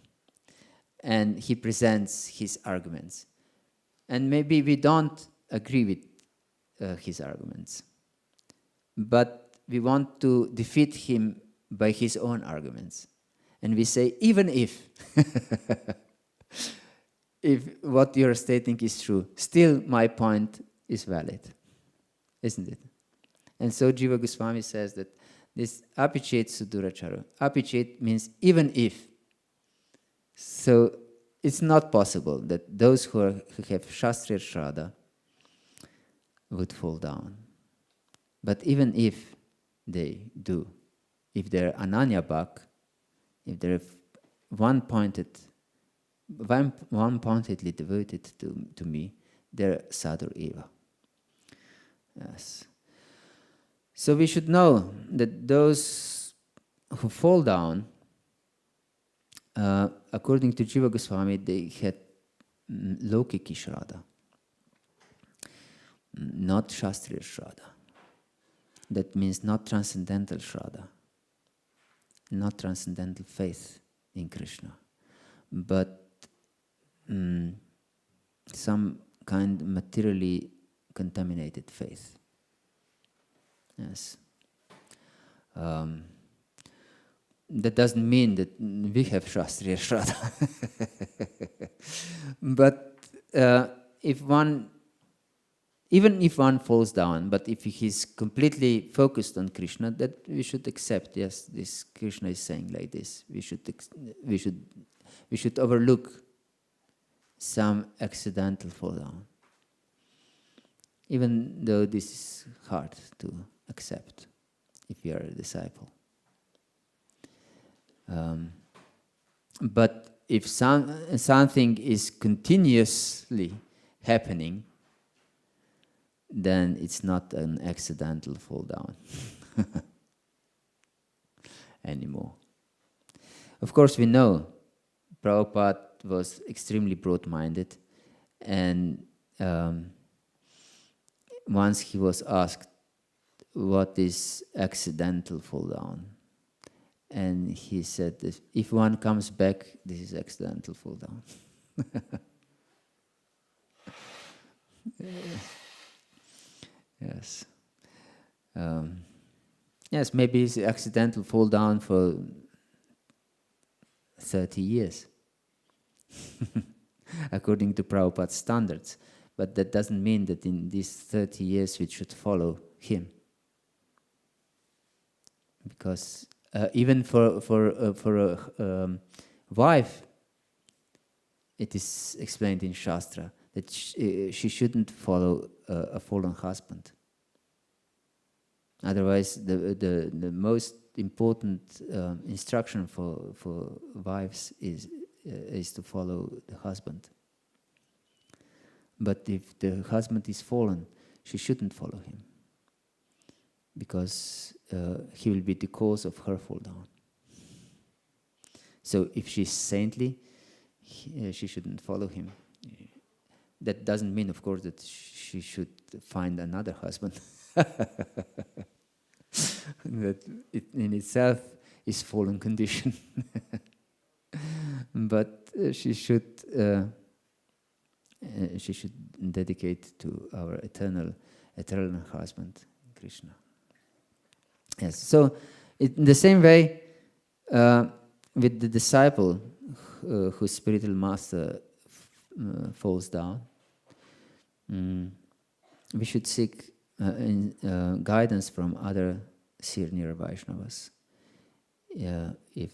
and he presents his arguments, and maybe we don't agree with his arguments, but we want to defeat him by his own arguments, and we say, even if if what you're stating is true, still my point is valid, isn't it? And so Jiva Goswami says that this apichet sudurachara, apichet means even if. So it's not possible that those who have shastriya shraddha would fall down. But even if they do, if they're ananya bhag, if they're one-pointedly devoted to me, they're sadhu eva. Yes. So we should know that those who fall down, according to Jiva Goswami, they had lokiki shraddha. not Shastriya Shraddha. That means not transcendental Shraddha, not transcendental faith in Krishna, but some kind of materially contaminated faith. Yes. That doesn't mean that we have Shastriya Shraddha. But even if one falls down, but if he's completely focused on Krishna, that we should accept, yes, this Krishna is saying like this. We should overlook some accidental fall down, even though this is hard to accept if you are a disciple. But if something is continuously happening, then it's not an accidental fall down anymore. Of course, we know Prabhupada was extremely broad-minded, and once he was asked, what is accidental fall down? And he said, if one comes back, this is accidental fall down. Yes. Yes, maybe it's accidental fall down for 30 years, according to Prabhupada's standards. But that doesn't mean that in these 30 years we should follow him. Because even for a wife, it is explained in Shastra that she shouldn't follow a fallen husband. Otherwise, the most important instruction for wives is to follow the husband. But if the husband is fallen, she shouldn't follow him, because he will be the cause of her fall down. So if she's saintly, she shouldn't follow him. That doesn't mean, of course, that she should find another husband. That it in itself is fallen condition. But she should dedicate to our eternal husband, Krishna. Yes. So in the same way, with the disciple whose spiritual master falls down, we should seek guidance from other senior Vaishnavas if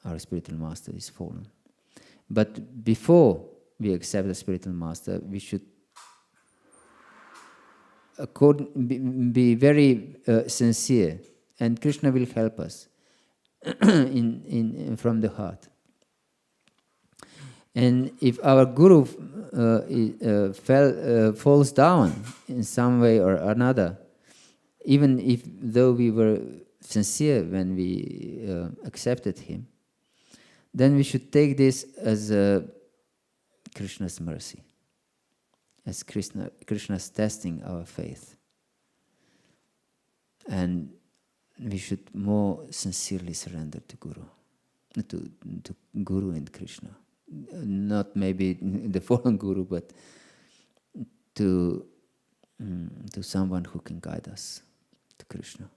our spiritual master is fallen. But before we accept the spiritual master, we should be very sincere, and Krishna will help us from the heart. And if our guru falls down in some way or another, even though we were sincere when we accepted him, then we should take this as Krishna's mercy, as Krishna's testing our faith. And we should more sincerely surrender to Guru, to Guru and Krishna. Not maybe the fallen Guru, but to someone who can guide us to Krishna.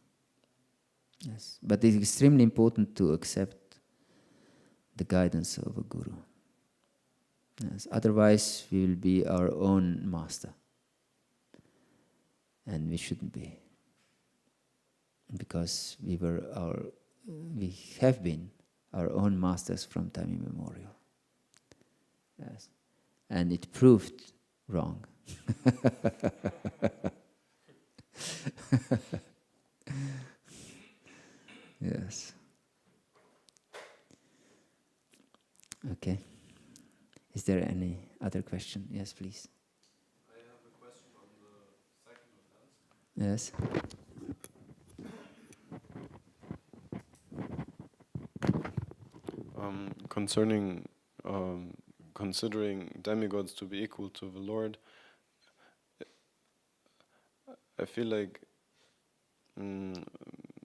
Yes, but it's extremely important to accept the guidance of a Guru. Yes, otherwise we will be our own master, and we shouldn't be, because we have been our own masters from time immemorial. Yes, and it proved wrong. Yes. Okay. Is there any other question? Yes, please. I have a question on the second offense. Yes. Concerning considering demigods to be equal to the Lord, I feel like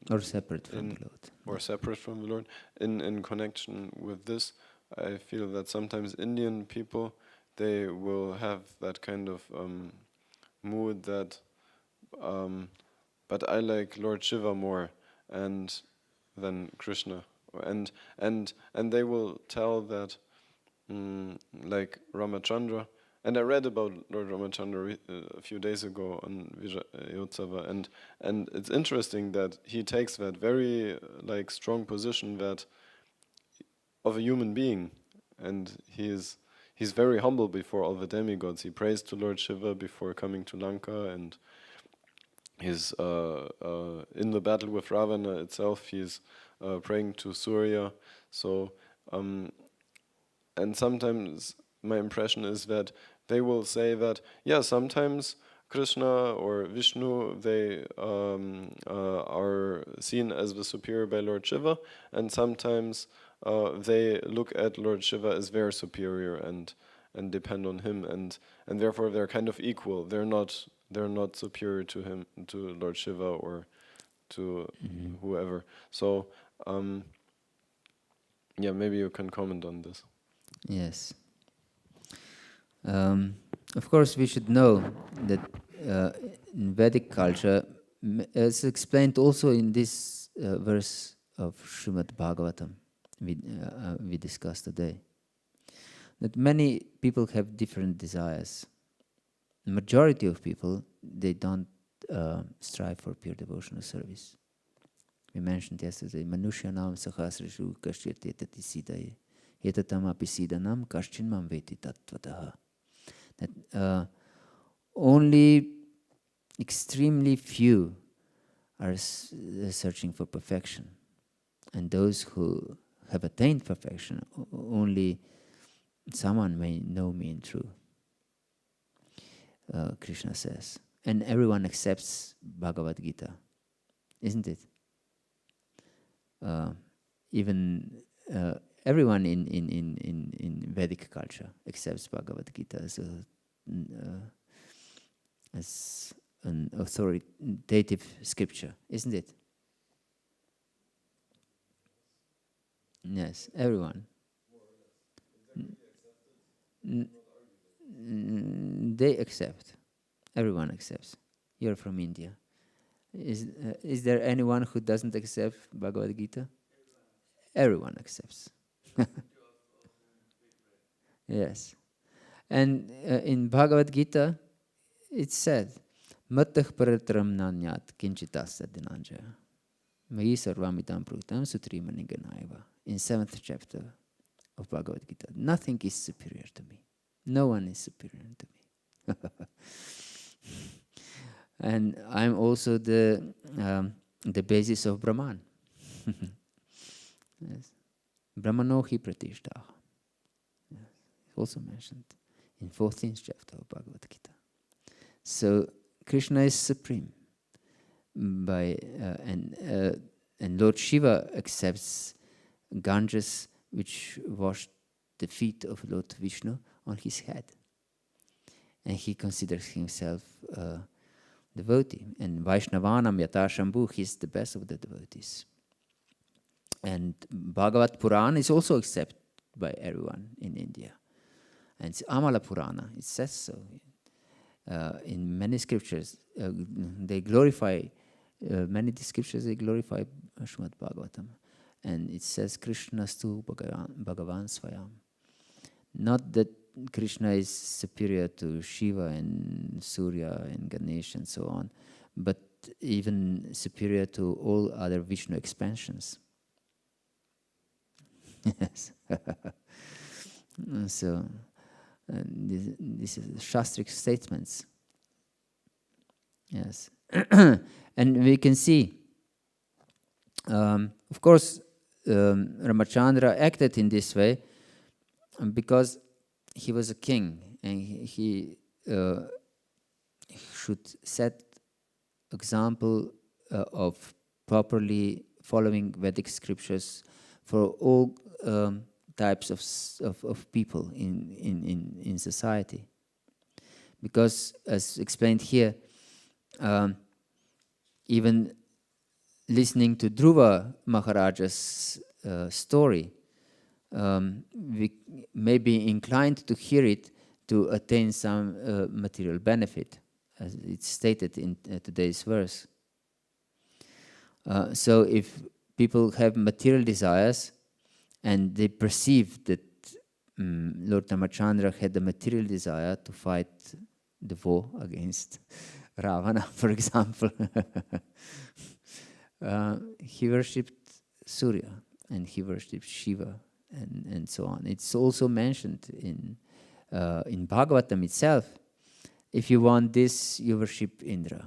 or separate from the Lord. Or separate from the Lord. In connection with this, I feel that sometimes Indian people, they will have that kind of mood that, but I like Lord Shiva more than Krishna, and they will tell that, like Ramachandra. And I read about Lord Ramachandra a few days ago on Vijayotsav, and it's interesting that he takes that very strong position that of a human being, and he's very humble before all the demigods. He prays to Lord Shiva before coming to Lanka, and he's in the battle with Ravana itself. He's praying to Surya. So, and sometimes my impression is that they will say that, yeah, sometimes Krishna or Vishnu, they are seen as the superior by Lord Shiva, and sometimes they look at Lord Shiva as their superior and depend on him, and therefore they're kind of equal. They're not superior to him, to Lord Shiva or to whoever. So yeah, maybe you can comment on this. Yes. Of course, we should know that in Vedic culture, as explained also in this verse of Srimad-Bhagavatam we discussed today, that many people have different desires. The majority of people, they don't strive for pure devotional service. We mentioned yesterday, Manushyanam sahasrashu kasyat etati sidaye etatam api sidanam kaschin mam veti tattvataha. That only extremely few are searching for perfection, and those who have attained perfection, only someone may know me in truth. Krishna says, and everyone accepts Bhagavad Gita, isn't it? Even everyone in Vedic culture accepts Bhagavad Gita as an authoritative scripture, isn't it? Yes, everyone. They accept. Everyone accepts. You're from India. Is there anyone who doesn't accept Bhagavad Gita? Everyone accepts. Yes. And in Bhagavad Gita, it's said, Mattah paratram nanyat kinchitasya dinanjaya. Mayi sarvamitam pruktam streamen in 7th chapter of Bhagavad Gita. Nothing is superior to me. No one is superior to me. And I'm also the basis of Brahman. Yes. Brahmano hi pratishtaha. Yes. Also mentioned in 14th chapter of Bhagavad Gita. So Krishna is supreme, and Lord Shiva accepts Ganges, which washed the feet of Lord Vishnu, on his head, and he considers himself devotee. And Vaishnavanam Yata Shambhu, he's the best of the devotees. And Bhagavat Purana is also accepted by everyone in India. And it's Amala Purana, it says so. In many scriptures, they glorify, many scriptures, they glorify Śrīmad-Bhāgavatam. And it says, Krishnastu Bhagavan Svayam. Not that Krishna is superior to Shiva and Surya and Ganesh and so on, but even superior to all other Vishnu expansions. Yes. So, this is Shastric statements. Yes. And we can see, of course, Ramachandra acted in this way because he was a king, and he should set example of properly following Vedic scriptures for all types of people in society. Because, as explained here, even listening to Dhruva Maharaja's story, we may be inclined to hear it to attain some material benefit, as it's stated in today's verse. So if people have material desires and they perceive that Lord Ramachandra had the material desire to fight the war against Ravana, for example, he worshipped Surya and he worshipped Shiva and so on. It's also mentioned in Bhagavatam itself. If you want this, you worship Indra.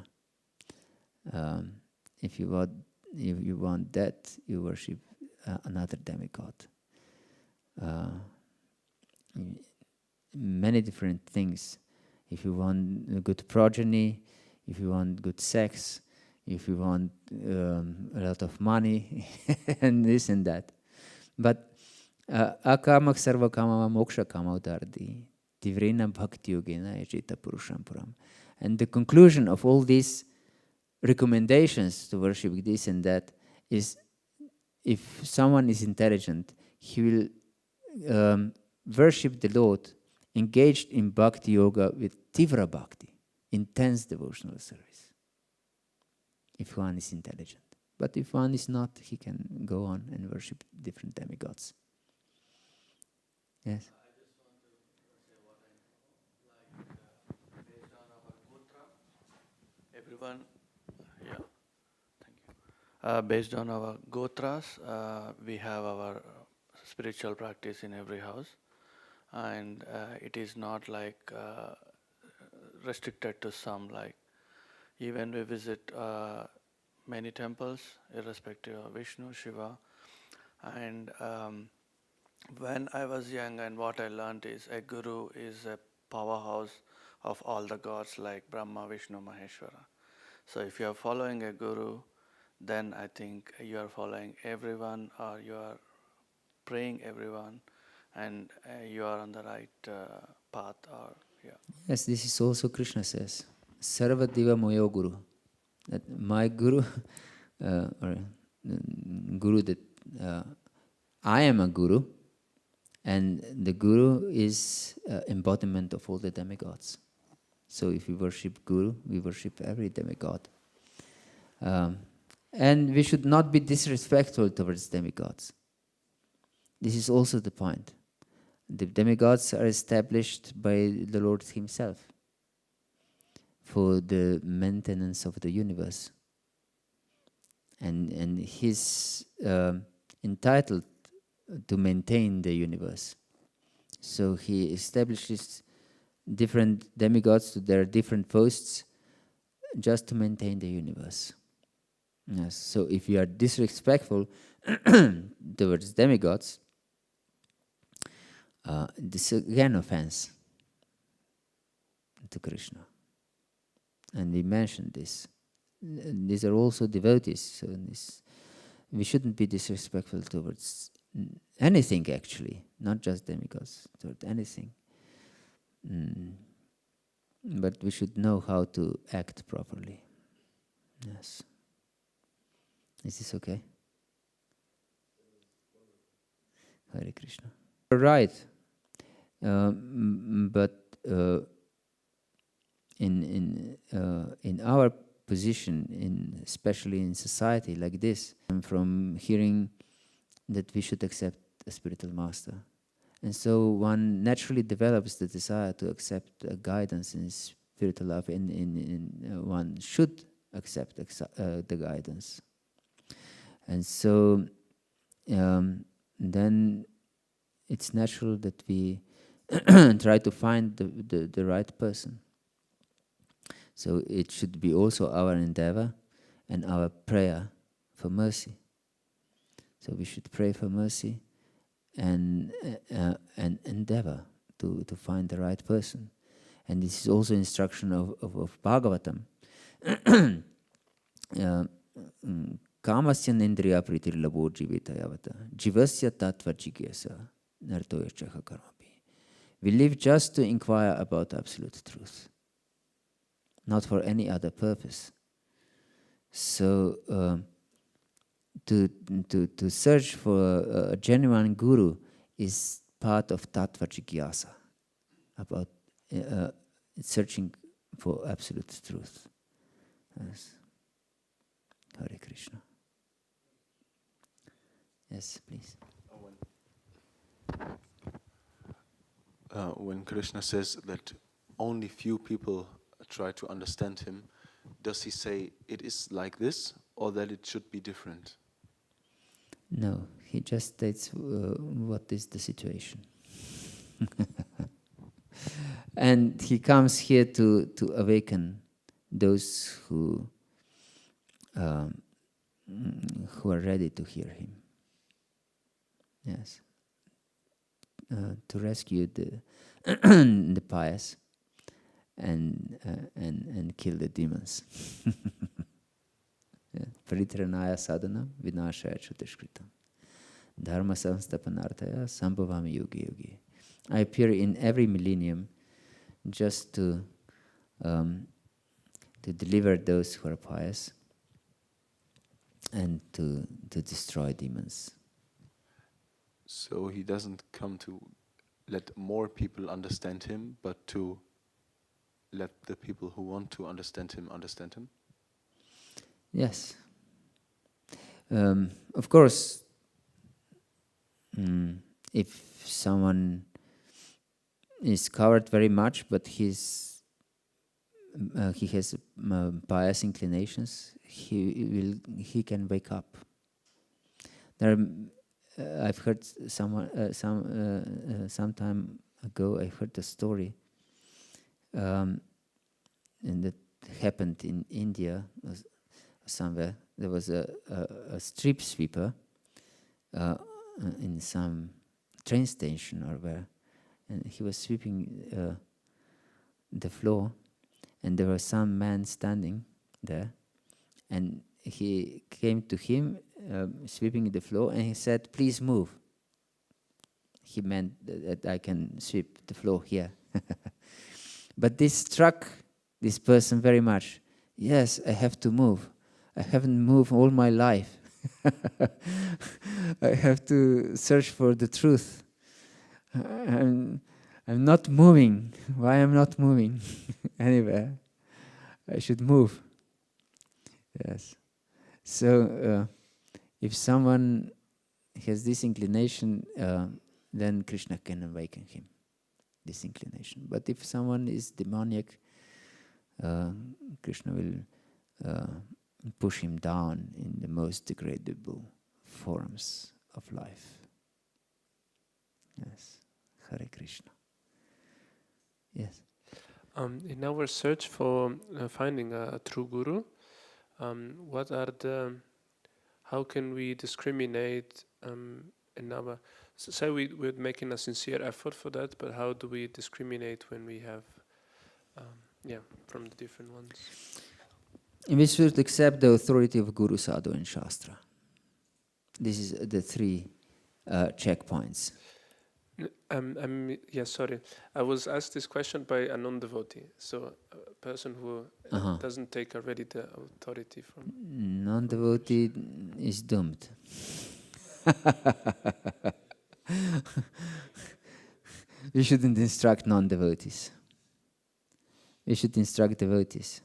If you want that, you worship another demigod. Many different things. If you want a good progeny, if you want good sex, if you want a lot of money, and this and that. But akamak sarva kama moksha kama udardi tivrena bhakti yogena ejita purusham puram. And the conclusion of all these recommendations to worship this and that is, if someone is intelligent, he will worship the Lord engaged in bhakti yoga with tivra bhakti, intense devotional service. If one is intelligent. But if one is not, he can go on and worship different demigods. Yes? I just want to say what I know, like based on our Vortrag, everyone, yeah, thank you. Based on our Gotras, we have our spiritual practice in every house, and it is not like restricted to some, like even we visit many temples, irrespective of Vishnu, Shiva, and when I was young, and what I learned is a guru is a powerhouse of all the gods like Brahma, Vishnu, Maheshwara. So if you are following a guru, then I think you are following everyone, or you are praying everyone, and you are on the right path. Or yeah. Yes, this is also Krishna says. Sarva Deva Moyo Guru. That my guru, or guru that I am a guru, and the guru is embodiment of all the demigods. So if we worship guru, we worship every demigod. And we should not be disrespectful towards demigods. This is also the point. The demigods are established by the Lord himself for the maintenance of the universe. And he's entitled to maintain the universe. So he establishes different demigods to their different posts just to maintain the universe. Yes. So if you are disrespectful towards demigods, this is again offense to Krishna. And we mentioned this. These are also devotees, so we shouldn't be disrespectful towards anything, actually, not just demigods, toward anything. But we should know how to act properly. Yes. Is this okay? Hare Krishna. Right. But in our position, especially in society like this, from hearing that we should accept a spiritual master, and so one naturally develops the desire to accept guidance in spiritual life, and one should accept the guidance, and so then it's natural that we try to find the right person. So it should be also our endeavor and our prayer for mercy. So we should pray for mercy and endeavor to find the right person. And this is also instruction of Bhagavatam. Kamasya nendriya pritir labo jivita yavata jivasya tattva jigyasa nartoyachaha karmapi. We live just to inquire about absolute truth. not for any other purpose. So to search for a genuine guru is part of tattva jigyasa, about searching for absolute truth. Yes. Hare Krishna. Yes, please. When Krishna says that only few people try to understand him, does he say it is like this or that it should be different? No, he just states what is the situation. And he comes here to awaken those who are ready to hear him. Yes. To rescue the the pious and kill the demons. Paritranaya sadhana vinashaya chutashkritam. Dharma samstapanartaya sambhavami yogi yogi. I appear in every millennium just to deliver those who are pious and to destroy demons. So he doesn't come to let more people understand him, but to let the people who want to understand him understand him? Yes. Of course, if someone is covered very much, but he has pious inclinations, he can wake up. I've heard some time ago. I heard a story, and that happened in India somewhere. There was a street sweeper in some train station or where, and he was sweeping the floor, and there was some man standing there, and he came to him sweeping the floor, and he said, "Please move." He meant that I can sweep the floor here. But this struck this person very much. Yes, I have to move. I haven't moved all my life. I have to search for the truth. I'm not moving. Why I'm not moving anywhere? I should move. Yes. So if someone has this inclination, then Krishna can awaken him, this inclination. But if someone is demoniac, Krishna will push him down in the most degradable forms of life. Yes. Hare Krishna. Yes. In our search for finding a true guru, what are how can we discriminate in our, say we're making a sincere effort for that, but how do we discriminate when we have, from the different ones? We should accept the authority of Guru, Sadhu and Shastra. This is the three checkpoints. Sorry. I was asked this question by a non-devotee, so a person who doesn't take already the authority from... Non-devotee is doomed. We shouldn't instruct non-devotees. We should instruct devotees,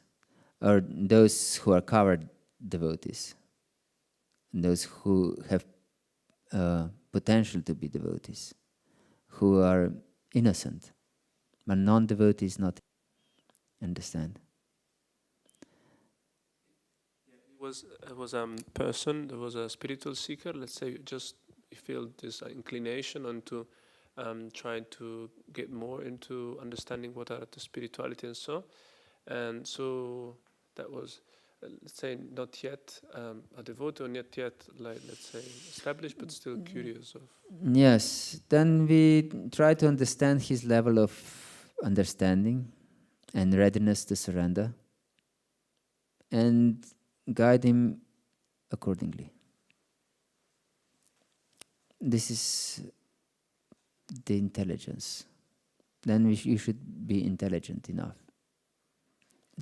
or those who are covered devotees, those who have potential to be devotees, who are innocent, but non-devotees not. Understand? It was a person, there was a spiritual seeker, let's say, just feel this inclination onto trying to get more into understanding what are the spirituality and so. And so that was, let's say, not yet a devotee, or not yet, like, let's say, established, but still curious of. Yes, then we try to understand his level of understanding and readiness to surrender, and guide him accordingly. This is the intelligence. Then you should be intelligent enough.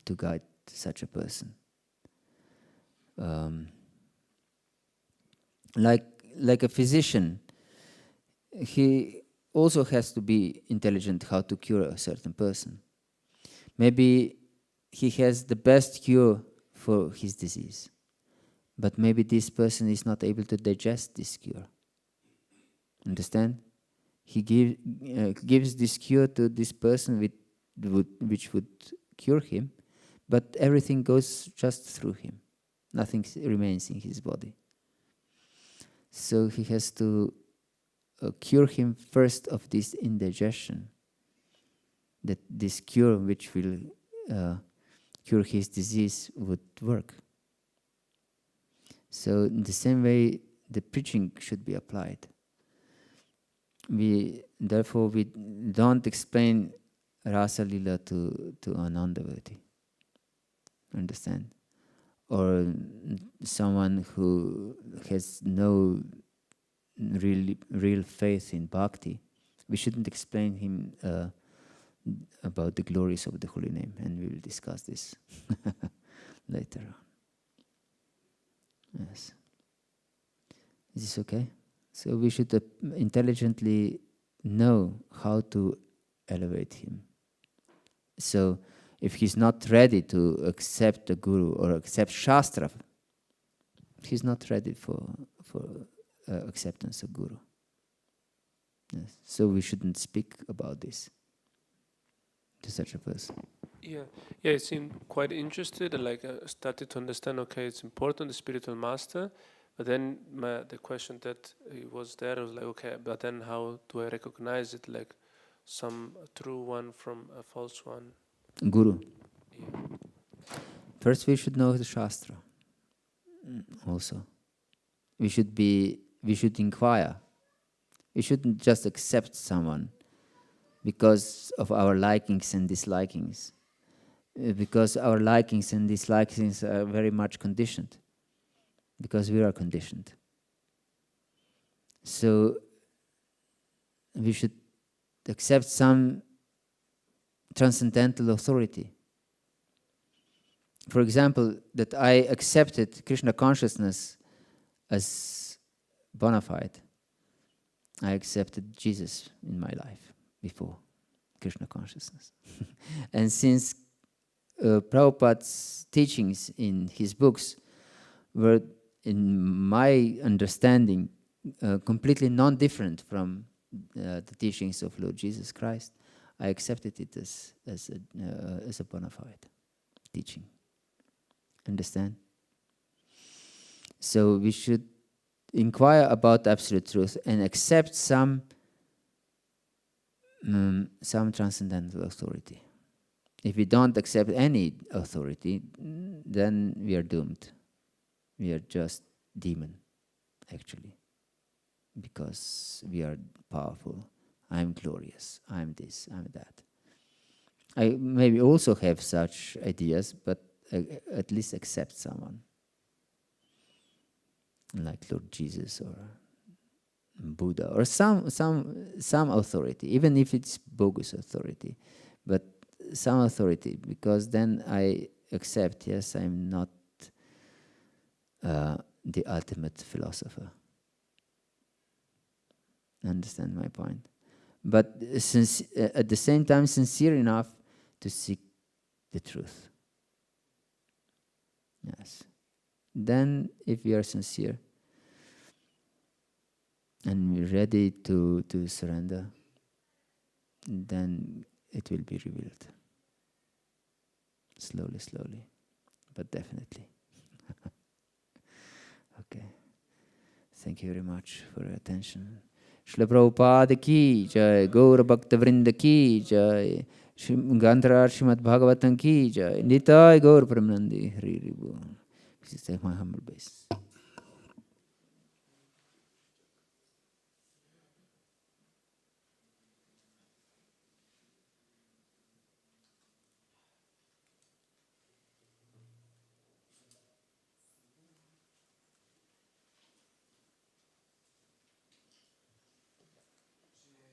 to guide such a person. Like a physician, he also has to be intelligent how to cure a certain person. Maybe he has the best cure for his disease, but maybe this person is not able to digest this cure. Understand? He gives this cure to this person which would cure him, but everything goes just through him. Nothing remains in his body. So he has to cure him first of this indigestion, that this cure which will cure his disease would work. So in the same way, the preaching should be applied. Therefore we don't explain Rasa Lila to a non-devotee. Understand? Or someone who has no real faith in bhakti. We shouldn't explain him about the glories of the holy name, and we will discuss this later on. Yes. Is this okay? So we should intelligently know how to elevate him. So if he's not ready to accept the guru or accept shastra, he's not ready for acceptance of guru. Yes. So we shouldn't speak about this to such a person. Yeah, it seemed quite interested, and I started to understand. Okay, it's important, the spiritual master. But then the question that was there was okay, but then how do I recognize it? Like some true one from a false one. Guru. Yeah. First, we should know the shastra. Also, we should inquire. We shouldn't just accept someone because of our likings and dislikings, because our likings and dislikings are very much conditioned, because we are conditioned. So we should accept some transcendental authority. For example, that I accepted Krishna consciousness as bona fide. I accepted Jesus in my life before Krishna consciousness. And since Prabhupada's teachings in his books were, in my understanding, completely non-different from the teachings of Lord Jesus Christ, I accepted it as a bona fide teaching. Understand? So we should inquire about absolute truth and accept some transcendental authority. If we don't accept any authority, then we are doomed. We are just demon, actually, because we are powerful. I'm glorious. I'm this. I'm that. I maybe also have such ideas, but at least accept someone like Lord Jesus or Buddha or some authority, even if it's bogus authority, but some authority, because then I accept, yes, I'm not the ultimate philosopher. Understand my point? But since at the same time sincere enough to seek the truth. Yes. Then if we are sincere and we're ready to surrender, then it will be revealed. Slowly, slowly, but definitely. Okay. Thank you very much for your attention. Śrīla Prabhupada ki jai, Gaura Bhakta Vrinda ki jai, Śrīmad-Bhāgavatam ki jai, Nitai Gaur Premanandi Hari Ribu. This is my humble base.